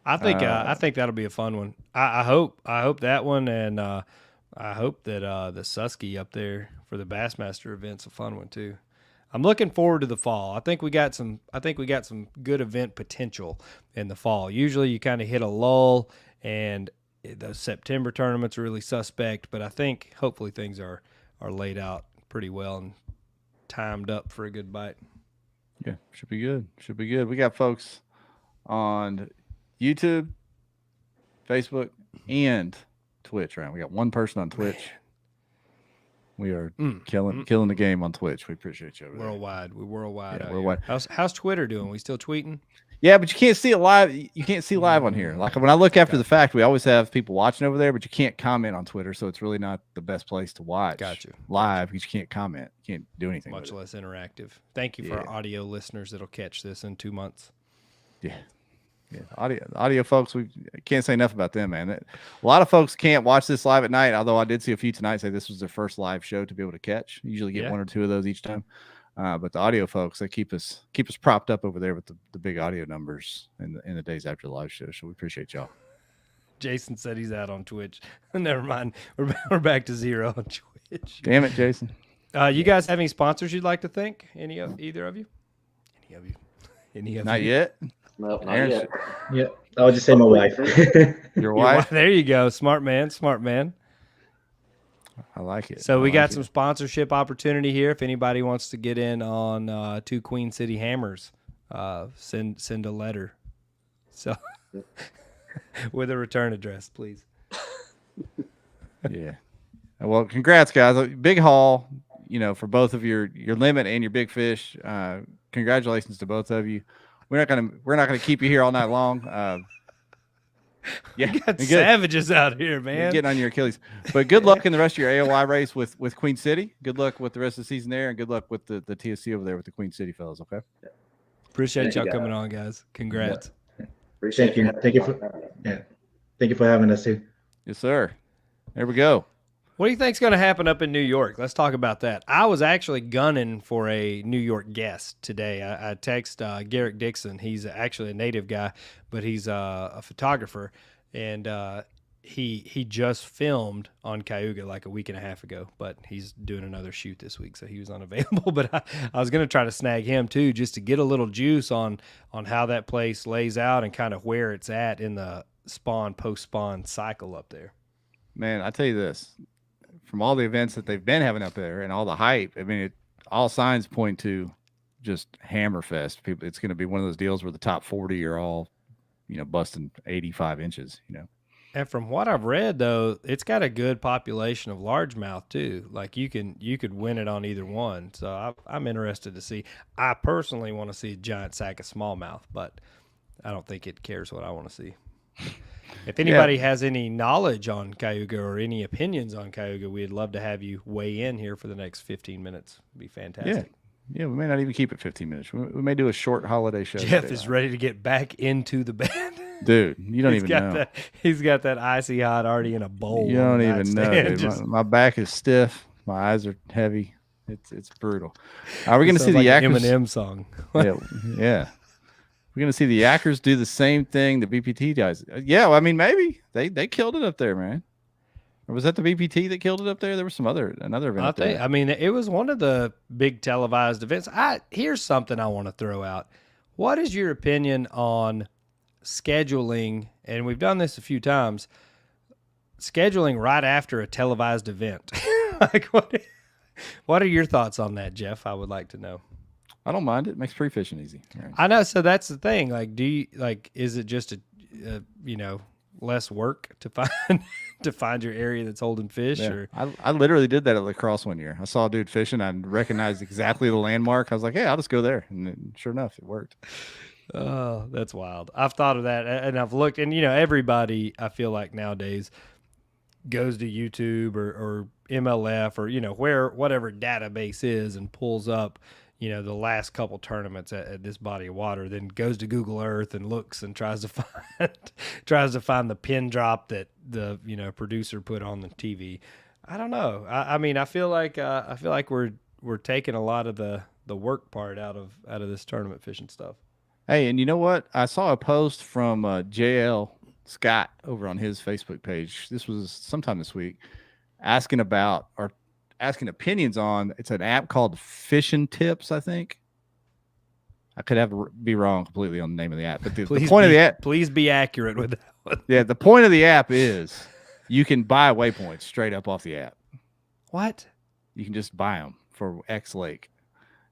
I think that'll be a fun one. I hope that one, and I hope that the Susky up there for the Bassmaster event's a fun one too. I'm looking forward to the fall. I think we got some good event potential in the fall. Usually you kind of hit a lull, and the September tournaments are really suspect, but I think hopefully things are laid out pretty well and timed up for a good bite. Yeah, should be good. We got folks on YouTube, Facebook, and Twitch, right? We got one person on Twitch. We are killing the game on Twitch. We appreciate you over there. Worldwide. We're worldwide. Yeah, worldwide. How's Twitter doing? We still tweeting? Yeah, but you can't see it live. You can't see live on here. Like when I look after the fact, we always have people watching over there, but you can't comment on Twitter, so it's really not the best place to watch. Gotcha. Live because you can't comment. You can't do anything. Much less interactive. Thank you for our audio listeners that'll catch this in 2 months. Yeah. Audio folks, we can't say enough about them, man. A lot of folks can't watch this live at night, although I did see a few tonight say this was their first live show to be able to catch. Usually get one or two of those each time. But the audio folks, they keep us propped up over there with the big audio numbers in the days after the live show. So we appreciate y'all. Jason said he's out on Twitch. Never mind. We're back to 0 on Twitch. Damn it, Jason. You guys have any sponsors you'd like to thank? Either of you? Any of Not you? Yet? Nope, not yet. Yeah, I would just say my wife. Your wife? There you go. Smart man. I like it. So we got some sponsorship opportunity here. If anybody wants to get in on 2 Queen City Hammers, send a letter. So with a return address, please. Yeah. Well, congrats, guys. Big haul, for both of your limit and your big fish. Congratulations to both of you. We're not gonna keep you here all night long. Yeah, you got savages out here, man. Getting on your Achilles. But good luck in the rest of your AOY race with Queen City. Good luck with the rest of the season there, and good luck with the TSC over there with the Queen City fellas. Okay. Appreciate y'all coming on, guys. Congrats. Thank you for having us too. Yes, sir. There we go. What do you think's going to happen up in New York? Let's talk about that. I was actually gunning for a New York guest today. I text Garrick Dixon. He's actually a native guy, but he's a photographer, and he just filmed on Cayuga like a week and a half ago, but he's doing another shoot this week, so he was unavailable. But I was going to try to snag him too, just to get a little juice on how that place lays out and kind of where it's at in the post-spawn cycle up there. Man, I tell you this. From all the events that they've been having up there and all the hype, I mean, all signs point to just hammerfest. People, it's going to be one of those deals where the top 40 are all, busting 85 inches. And from what I've read, though, it's got a good population of largemouth too. Like you could win it on either one. So I'm interested to see. I personally want to see a giant sack of smallmouth, but I don't think it cares what I want to see. If anybody has any knowledge on Cayuga or any opinions on Cayuga, we'd love to have you weigh in here for the next 15 minutes. It'd be fantastic. Yeah, we may not even keep it 15 minutes. We may do a short holiday show. Jeff today, is right? ready to get back into the bed. Dude, you don't even know. He's got that icy hot already in a bowl. You don't on the even know, nightstand. dude. My back is stiff. My eyes are heavy. It's brutal. Are we going to see the like an Yackers? Eminem song. Yeah. We're going to see the Yackers do the same thing the BPT guys. Yeah, well, I mean, maybe they killed it up there, man. Or was that the BPT that killed it up there? There was another event up there. I mean, it was one of the big televised events. Here's something I want to throw out. What is your opinion on scheduling? And we've done this a few times. Scheduling right after a televised event. Like, what are your thoughts on that, Jeff? I would like to know. I don't mind it. Makes pre-fishing easy. Right. I know. So that's the thing. Like, is it just a less work to find your area that's holding fish? Yeah. Or I literally did that at La Crosse one year. I saw a dude fishing. I recognized exactly the landmark. I was like, hey, I'll just go there. And sure enough, it worked. Oh, that's wild. I've thought of that, and I've looked, and everybody, I feel like nowadays goes to YouTube or MLF or whatever database is and pulls up the last couple tournaments at this body of water, then goes to Google Earth and looks and tries to find the pin drop that the producer put on the TV. I don't know. I mean, I feel like we're taking a lot of the work part out of this tournament fishing stuff. Hey, and you know what? I saw a post from JL Scott over on his Facebook page. This was sometime this week, asking opinions on. It's an app called Fishing Tips, I think. I could be wrong completely on the name of the app, but the point of the app. Please be accurate with that one. Yeah, the point of the app is you can buy waypoints straight up off the app. What? You can just buy them for X Lake.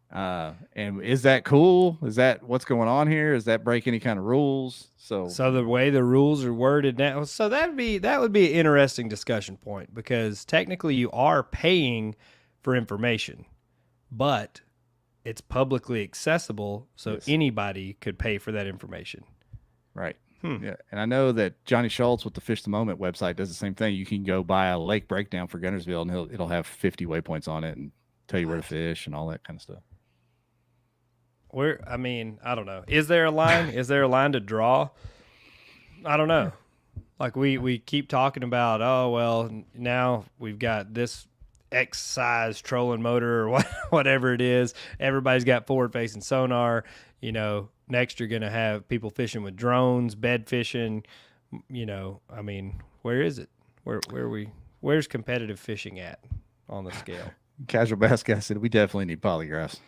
And is that cool? Is that what's going on here? Does that break any kind of rules? So the way the rules are worded now, so that would be an interesting discussion point, because technically you are paying for information, but it's publicly accessible, so yes, anybody could pay for that information. Right. Yeah, and I know that Johnny Schultz with the Fish the Moment website does the same thing. You can go buy a lake breakdown for Guntersville, and it'll have 50 waypoints on it and tell you where to fish and all that kind of stuff. I don't know. Is there a line? Is there a line to draw? I don't know. Like we keep talking about, oh, well, now we've got this X size trolling motor or whatever it is. Everybody's got forward facing sonar. Next you're going to have people fishing with drones, bed fishing. I mean, where is it? Where's competitive fishing at on the scale? Casual Bass Guy said we definitely need polygraphs.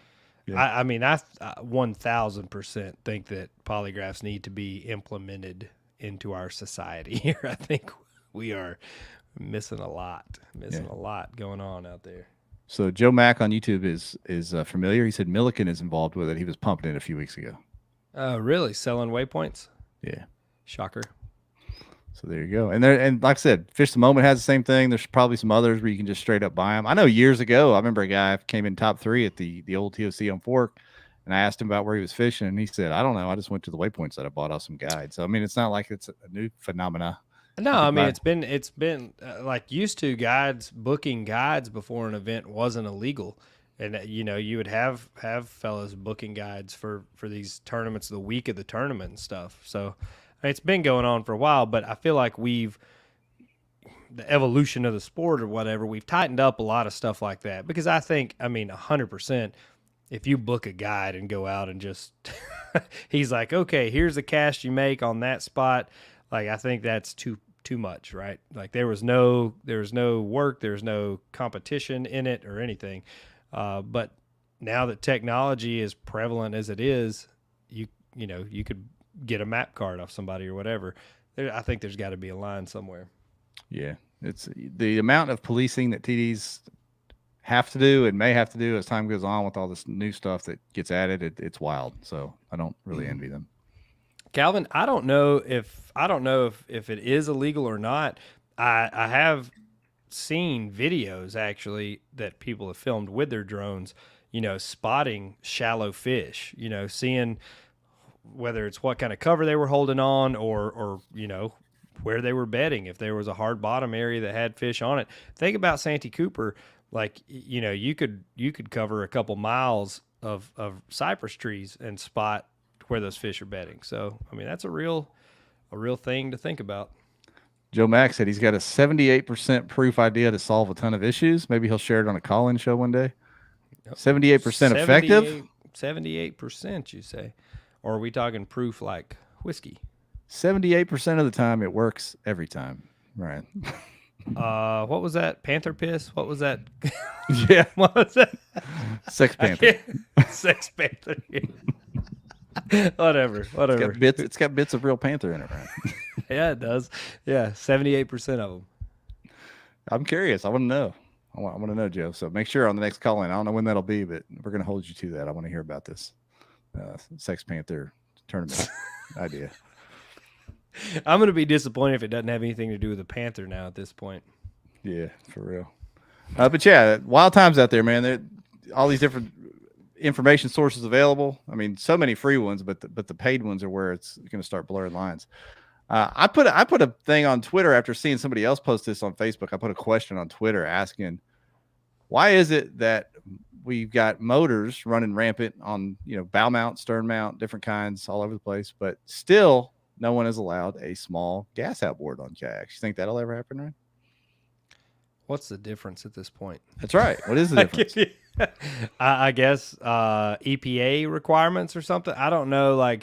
Yeah. I mean, I 1,000% think that polygraphs need to be implemented into our society here. I think we are missing a lot going on out there. So Joe Mack on YouTube is familiar. He said Milliken is involved with it. He was pumping it a few weeks ago. Really? Selling waypoints? Yeah. Shocker. So there you go. And like I said, Fish the Moment has the same thing. There's probably some others where you can just straight up buy them. I know years ago, I remember a guy came in top 3 at the old TOC on Fork, and I asked him about where he was fishing, and he said, I don't know. I just went to the waypoints that I bought off some guides. So, I mean, it's not like it's a new phenomena. No, I mean, it's been like used to booking guides before an event wasn't illegal. And, you would have fellas booking guides for these tournaments the week of the tournament and stuff. So, it's been going on for a while, but I feel like the evolution of the sport or whatever, we've tightened up a lot of stuff like that. Because I think, 100%, if you book a guide and go out and just, he's like, okay, here's the cast you make on that spot. Like, I think that's too much, right? Like there was no work, there was no competition in it or anything. But now that technology is prevalent as it is, you could get a map card off somebody or whatever. I think there's got to be a line somewhere. Yeah, it's the amount of policing that TDs have to do and may have to do as time goes on with all this new stuff that gets added. It's wild. So I don't really envy them. Calvin, I don't know if it is illegal or not. I have seen videos actually that people have filmed with their drones, spotting shallow fish, seeing whether it's what kind of cover they were holding on or where they were bedding, if there was a hard bottom area that had fish on it. Think about Santee Cooper, like, you could cover a couple miles of cypress trees and spot where those fish are bedding. So, I mean, that's a real thing to think about. Joe Mack said he's got a 78% proof idea to solve a ton of issues. Maybe he'll share it on a call-in show one day. 78% effective? 78%, you say? Or are we talking proof like whiskey? 78% of the time, it works every time. Right. What was that? Panther piss? What was that? Yeah. What was that? Sex Panther. Sex Panther. Whatever. It's got bits of real panther in it, right? Yeah, it does. Yeah, 78% of them. I'm curious. I want to know. I want to know, Joe. So make sure on the next call in. I don't know when that'll be, but we're going to hold you to that. I want to hear about this Sex Panther tournament idea. I'm going to be disappointed if it doesn't have anything to do with the panther now at this point. Yeah, for real. But yeah, wild times out there, man. There all these different information sources available. I mean, so many free ones, but the paid ones are where it's going to start blurring lines. I put a thing on Twitter after seeing somebody else post this on Facebook. I put a question on Twitter asking, why is it that we've got motors running rampant on, bow mount, stern mount, different kinds all over the place, but still no one is allowed a small gas outboard on kayaks? You think that'll ever happen, right? What's the difference at this point? That's right. What is the difference? I guess EPA requirements or something. I don't know,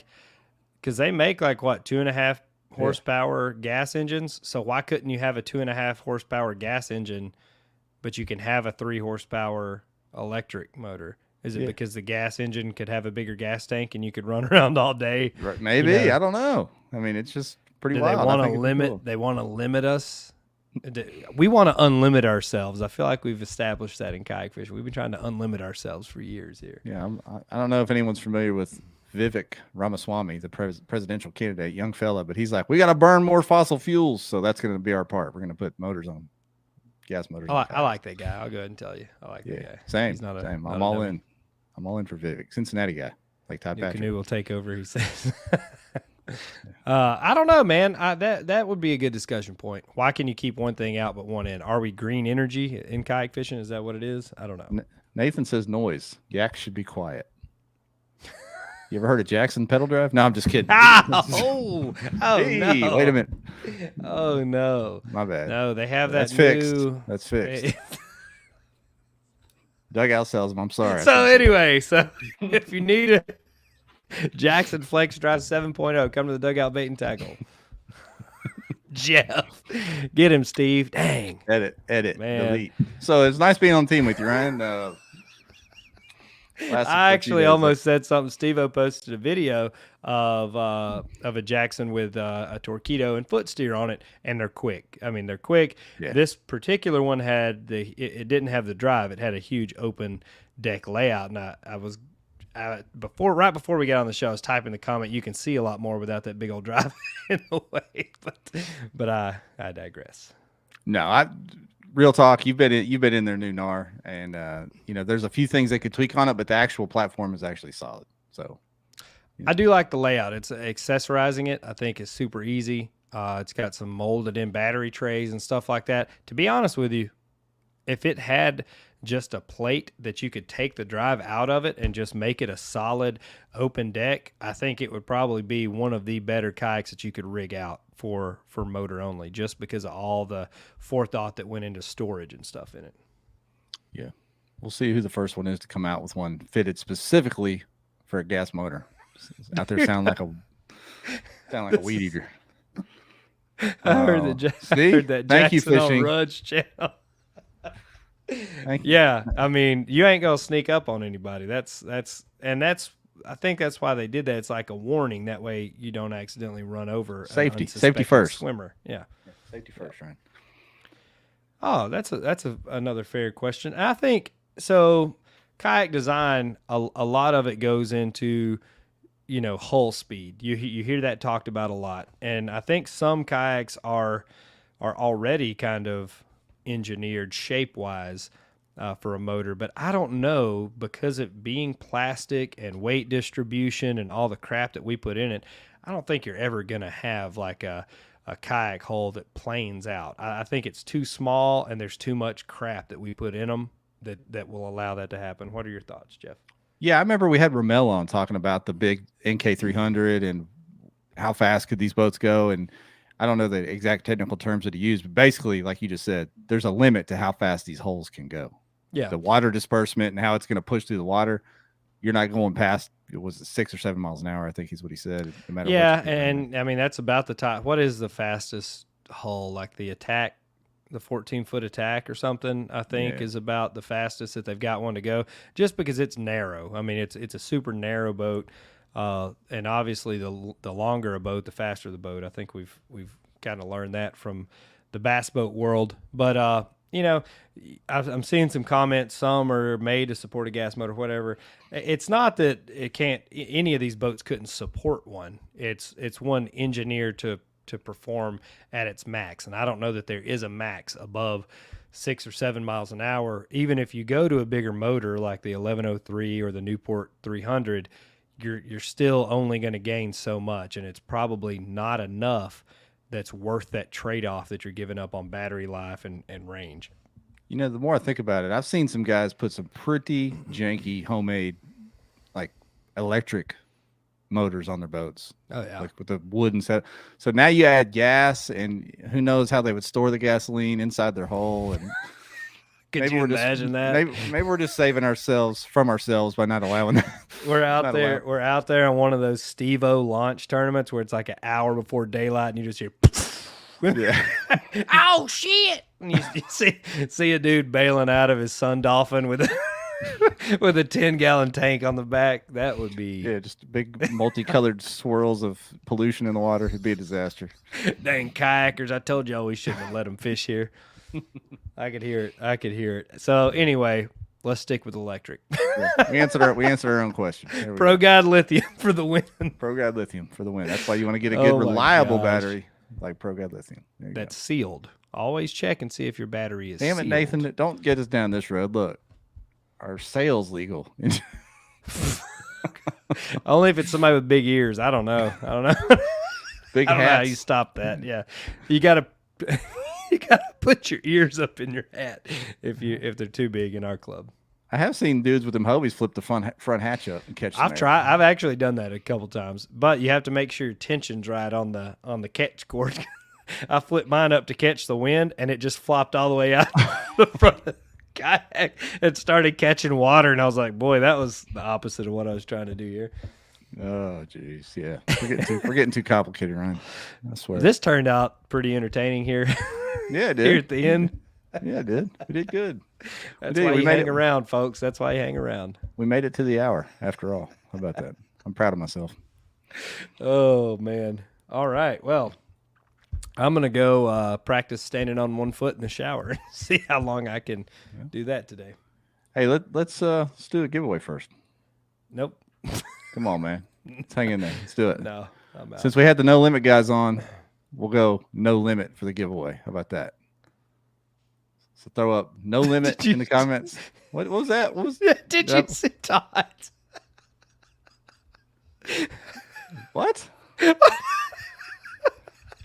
because they make 2.5 horsepower gas engines. So why couldn't you have a 2.5 horsepower gas engine, but you can have a 3 horsepower electric motor? Is it because the gas engine could have a bigger gas tank and you could run around all day? Right, maybe. I don't know. I mean, it's just pretty wild. They want to limit. Cool. They want to limit us. We want to unlimit ourselves. I feel like we've established that in kayak fishing. We've been trying to unlimit ourselves for years here. Yeah, I don't know if anyone's familiar with Vivek Ramaswamy, the presidential candidate, young fella, but he's like, we got to burn more fossil fuels, so that's going to be our part. We're going to put motors on, gas motors. I like that guy. I'll go ahead and tell you, I like that guy. Same. He's not same. I'm all in. I'm all in for Vivek, Cincinnati guy, like Todd Patrick. Canoe will take over. He says. I don't know, man. That would be a good discussion point. Why can you keep one thing out but one in? Are we green energy in kayak fishing? Is that what it is? I don't know. Nathan says noise. Yaks should be quiet. You ever heard of Jackson pedal drive? No, I'm just kidding. Oh, hey, no. Wait a minute. Oh, no. My bad. No, they have that That's fixed. That's fixed. Dugout sells them. I'm sorry. So anyway, if you need a Jackson Flex Drive 7.0, come to the Dugout Bait and Tackle. Jeff. Get him, Steve. Dang. Edit, man. delete. So it's nice being on the team with you, Ryan. I actually almost said something. Steve-O posted a video of a Jackson with a Torpedo and foot steer on it, and they're quick. I mean, they're quick. Yeah. This particular one had it didn't have the drive. It had a huge open deck layout, and I was right before we got on the show, I was typing the comment. You can see a lot more without that big old drive in the way, but I digress. No, real talk. You've been in their new NAR, and there's a few things they could tweak on it, but the actual platform is actually solid. So I do like the layout. It's accessorizing it. I think is super easy. It's got some molded in battery trays and stuff like that. To be honest with you, if it had just a plate that you could take the drive out of it and just make it a solid open deck, I think it would probably be one of the better kayaks that you could rig out for motor only, just because of all the forethought that went into storage and stuff in it. Yeah. We'll see who the first one is to come out with one fitted specifically for a gas motor. Out there sound like a weed eater. I heard that Thank you, Jackson on fishing. Rudge channel. Thank you. Yeah, I mean, you ain't gonna sneak up on anybody. That's I think that's why they did that. It's like a warning. That way you don't accidentally run over safety a first swimmer. Yeah. Safety first, right? Oh, that's another fair question. I think so. Kayak design, a lot of it goes into hull speed. You hear that talked about a lot, and I think some kayaks are already kind of engineered shape-wise for a motor, but I don't know, because it being plastic and weight distribution and all the crap that we put in it, I don't think you're ever going to have like a kayak hull that planes out. I think it's too small and there's too much crap that we put in them that will allow that to happen. What are your thoughts, Jeff? Yeah, I remember we had Ramel on talking about the big NK300 and how fast could these boats go. And I don't know the exact technical terms that he used, but basically, like you just said, there's a limit to how fast these holes can go. Yeah. The water disbursement and how it's going to push through the water. You're not going past, it was 6 or 7 miles an hour, I think is what he said. No matter Yeah, what and I mean that's about the top. What is the fastest hull? Like the Attack, the 14-foot Attack or something, I think is about the fastest that they've got one to go. Just because it's narrow. I mean, it's a super narrow boat, and obviously the longer a boat, the faster the boat. I think we've kind of learned that from the bass boat world. But you know, I'm seeing some comments. Some are made to support a gas motor, whatever. It's not that it can't. Any of these boats couldn't support one. It's one engineered to perform at its max, and I don't know that there is a max above 6 or 7 miles an hour. Even if you go to a bigger motor like the 1103 or the Newport 300, you're still only going to gain so much, and it's probably not enough that's worth that trade-off that you're giving up on battery life and range. You know, the more I think about it, I've seen some guys put some pretty janky homemade, like electric motors on their boats. Oh yeah, like with the wooden set. So now you add gas, and who knows how they would store the gasoline inside their hull. And could you imagine that? Maybe we're just saving ourselves by not allowing that. We're out there on one of those Steve-O launch tournaments where it's like an hour before daylight, and you just hear, yeah, oh shit! And you see a dude bailing out of his Sun Dolphin with a 10-gallon tank on the back. That would be just big multicolored swirls of pollution in the water. It'd be a disaster. Dang kayakers! I told y'all we shouldn't have let them fish here. I could hear it. So anyway, let's stick with electric. We answered our own question. Pro Guide Lithium for the win. Pro Guide Lithium for the win. That's why you want to get a good, reliable battery like Pro Guide Lithium. That's sealed. Always check and see if your battery is Damn it, sealed. Nathan, don't get us down this road. Look, our sales legal. Only if it's somebody with big ears. I don't know. Big I don't know how hats. you stop that. Yeah, you gotta put your ears up in your hat if they're too big in our club. I have seen dudes with them Hobies flip the front hatch up and catch. I've actually done that a couple times, but you have to make sure your tension's right on the catch cord. I flipped mine up to catch the wind, and it just flopped all the way out the front of the kayak and started catching water. And I was like, boy, that was the opposite of what I was trying to do here. Oh, jeez, yeah. We're getting too complicated, Ryan. I swear. This turned out pretty entertaining here. Yeah, it did. Here at the end. Yeah, it did. We did good. That's why you hang around, folks. That's why you hang around. We made it to the hour after all. How about that? I'm proud of myself. Oh, man. All right. Well, I'm going to go practice standing on one foot in the shower and see how long I can do that today. Hey, let's do a giveaway first. Nope. Come on, man. Let's hang in there. Let's do it. No, I'm out. Since we had the No Limit guys on, we'll go No Limit for the giveaway. How about that? So throw up No Limit in the comments. What was that? What was Did you see Todd? What?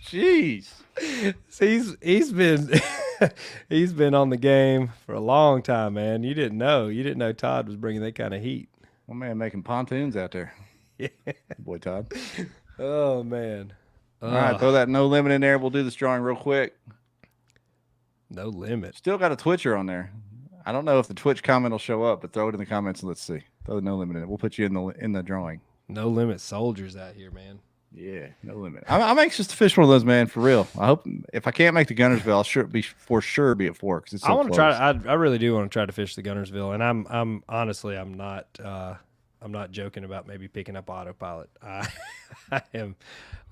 Jeez. He's been he's been on the game for a long time, man. You didn't know Todd was bringing that kind of heat. One man making pontoons out there. Yeah. Boy, Todd. Oh man. All right, throw that No Limit in there. We'll do this drawing real quick. No Limit. Still got a Twitcher on there. I don't know if the Twitch comment will show up, but throw it in the comments and let's see. Throw the No Limit in it. We'll put you in the drawing. No Limit soldiers out here, man. Yeah, No Limit. I'm anxious to fish one of those, man, for real. I hope if I can't make the Gunnersville, I'll be for sure be at 4 because it's so I want to close. try. I really do want to try to fish the Gunnersville, and I'm honestly I'm not joking about maybe picking up autopilot.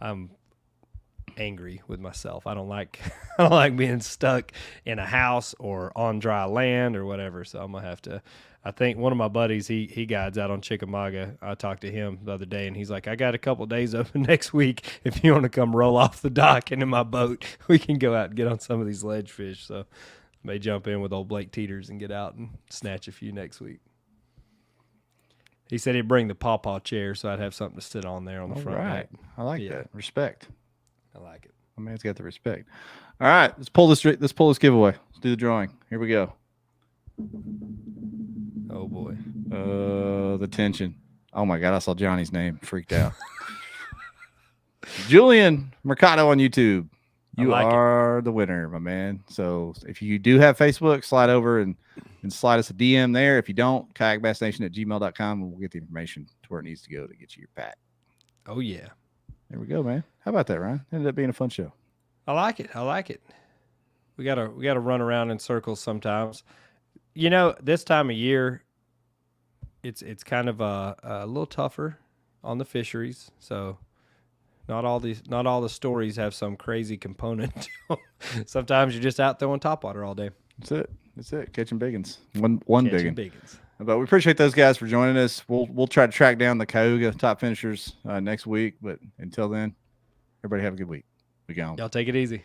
I'm angry with myself. I don't like being stuck in a house or on dry land or whatever. So I'm gonna have to. I think one of my buddies, he guides out on Chickamauga. I talked to him the other day, and he's like, I got a couple of days open next week. If you want to come roll off the dock into my boat, we can go out and get on some of these ledge fish. So I may jump in with old Blake Teeters and get out and snatch a few next week. He said he'd bring the pawpaw chair, so I'd have something to sit on there on the front back. I like that. Respect. I like it. My man's got the respect. All right, let's pull this giveaway. Let's do the drawing. Here we go. Oh boy. The tension. Oh my God, I saw Johnny's name. Freaked out. Julian Mercado on YouTube. You are the winner, my man. So if you do have Facebook, slide over and slide us a DM there. If you don't, kayakbassnation@gmail.com, and we'll get the information to where it needs to go to get you your pack. Oh, yeah. There we go, man. How about that, Ryan? Ended up being a fun show. I like it. I like it. We gotta run around in circles sometimes. You know, this time of year, it's kind of a little tougher on the fisheries. So not all the stories have some crazy component to them. Sometimes you're just out throwing topwater all day. That's it. Catching biggins. One Catching biggin. biggins. But we appreciate those guys for joining us. We'll try to track down the Cayuga top finishers next week. But until then, everybody have a good week. We gone. Y'all take it easy.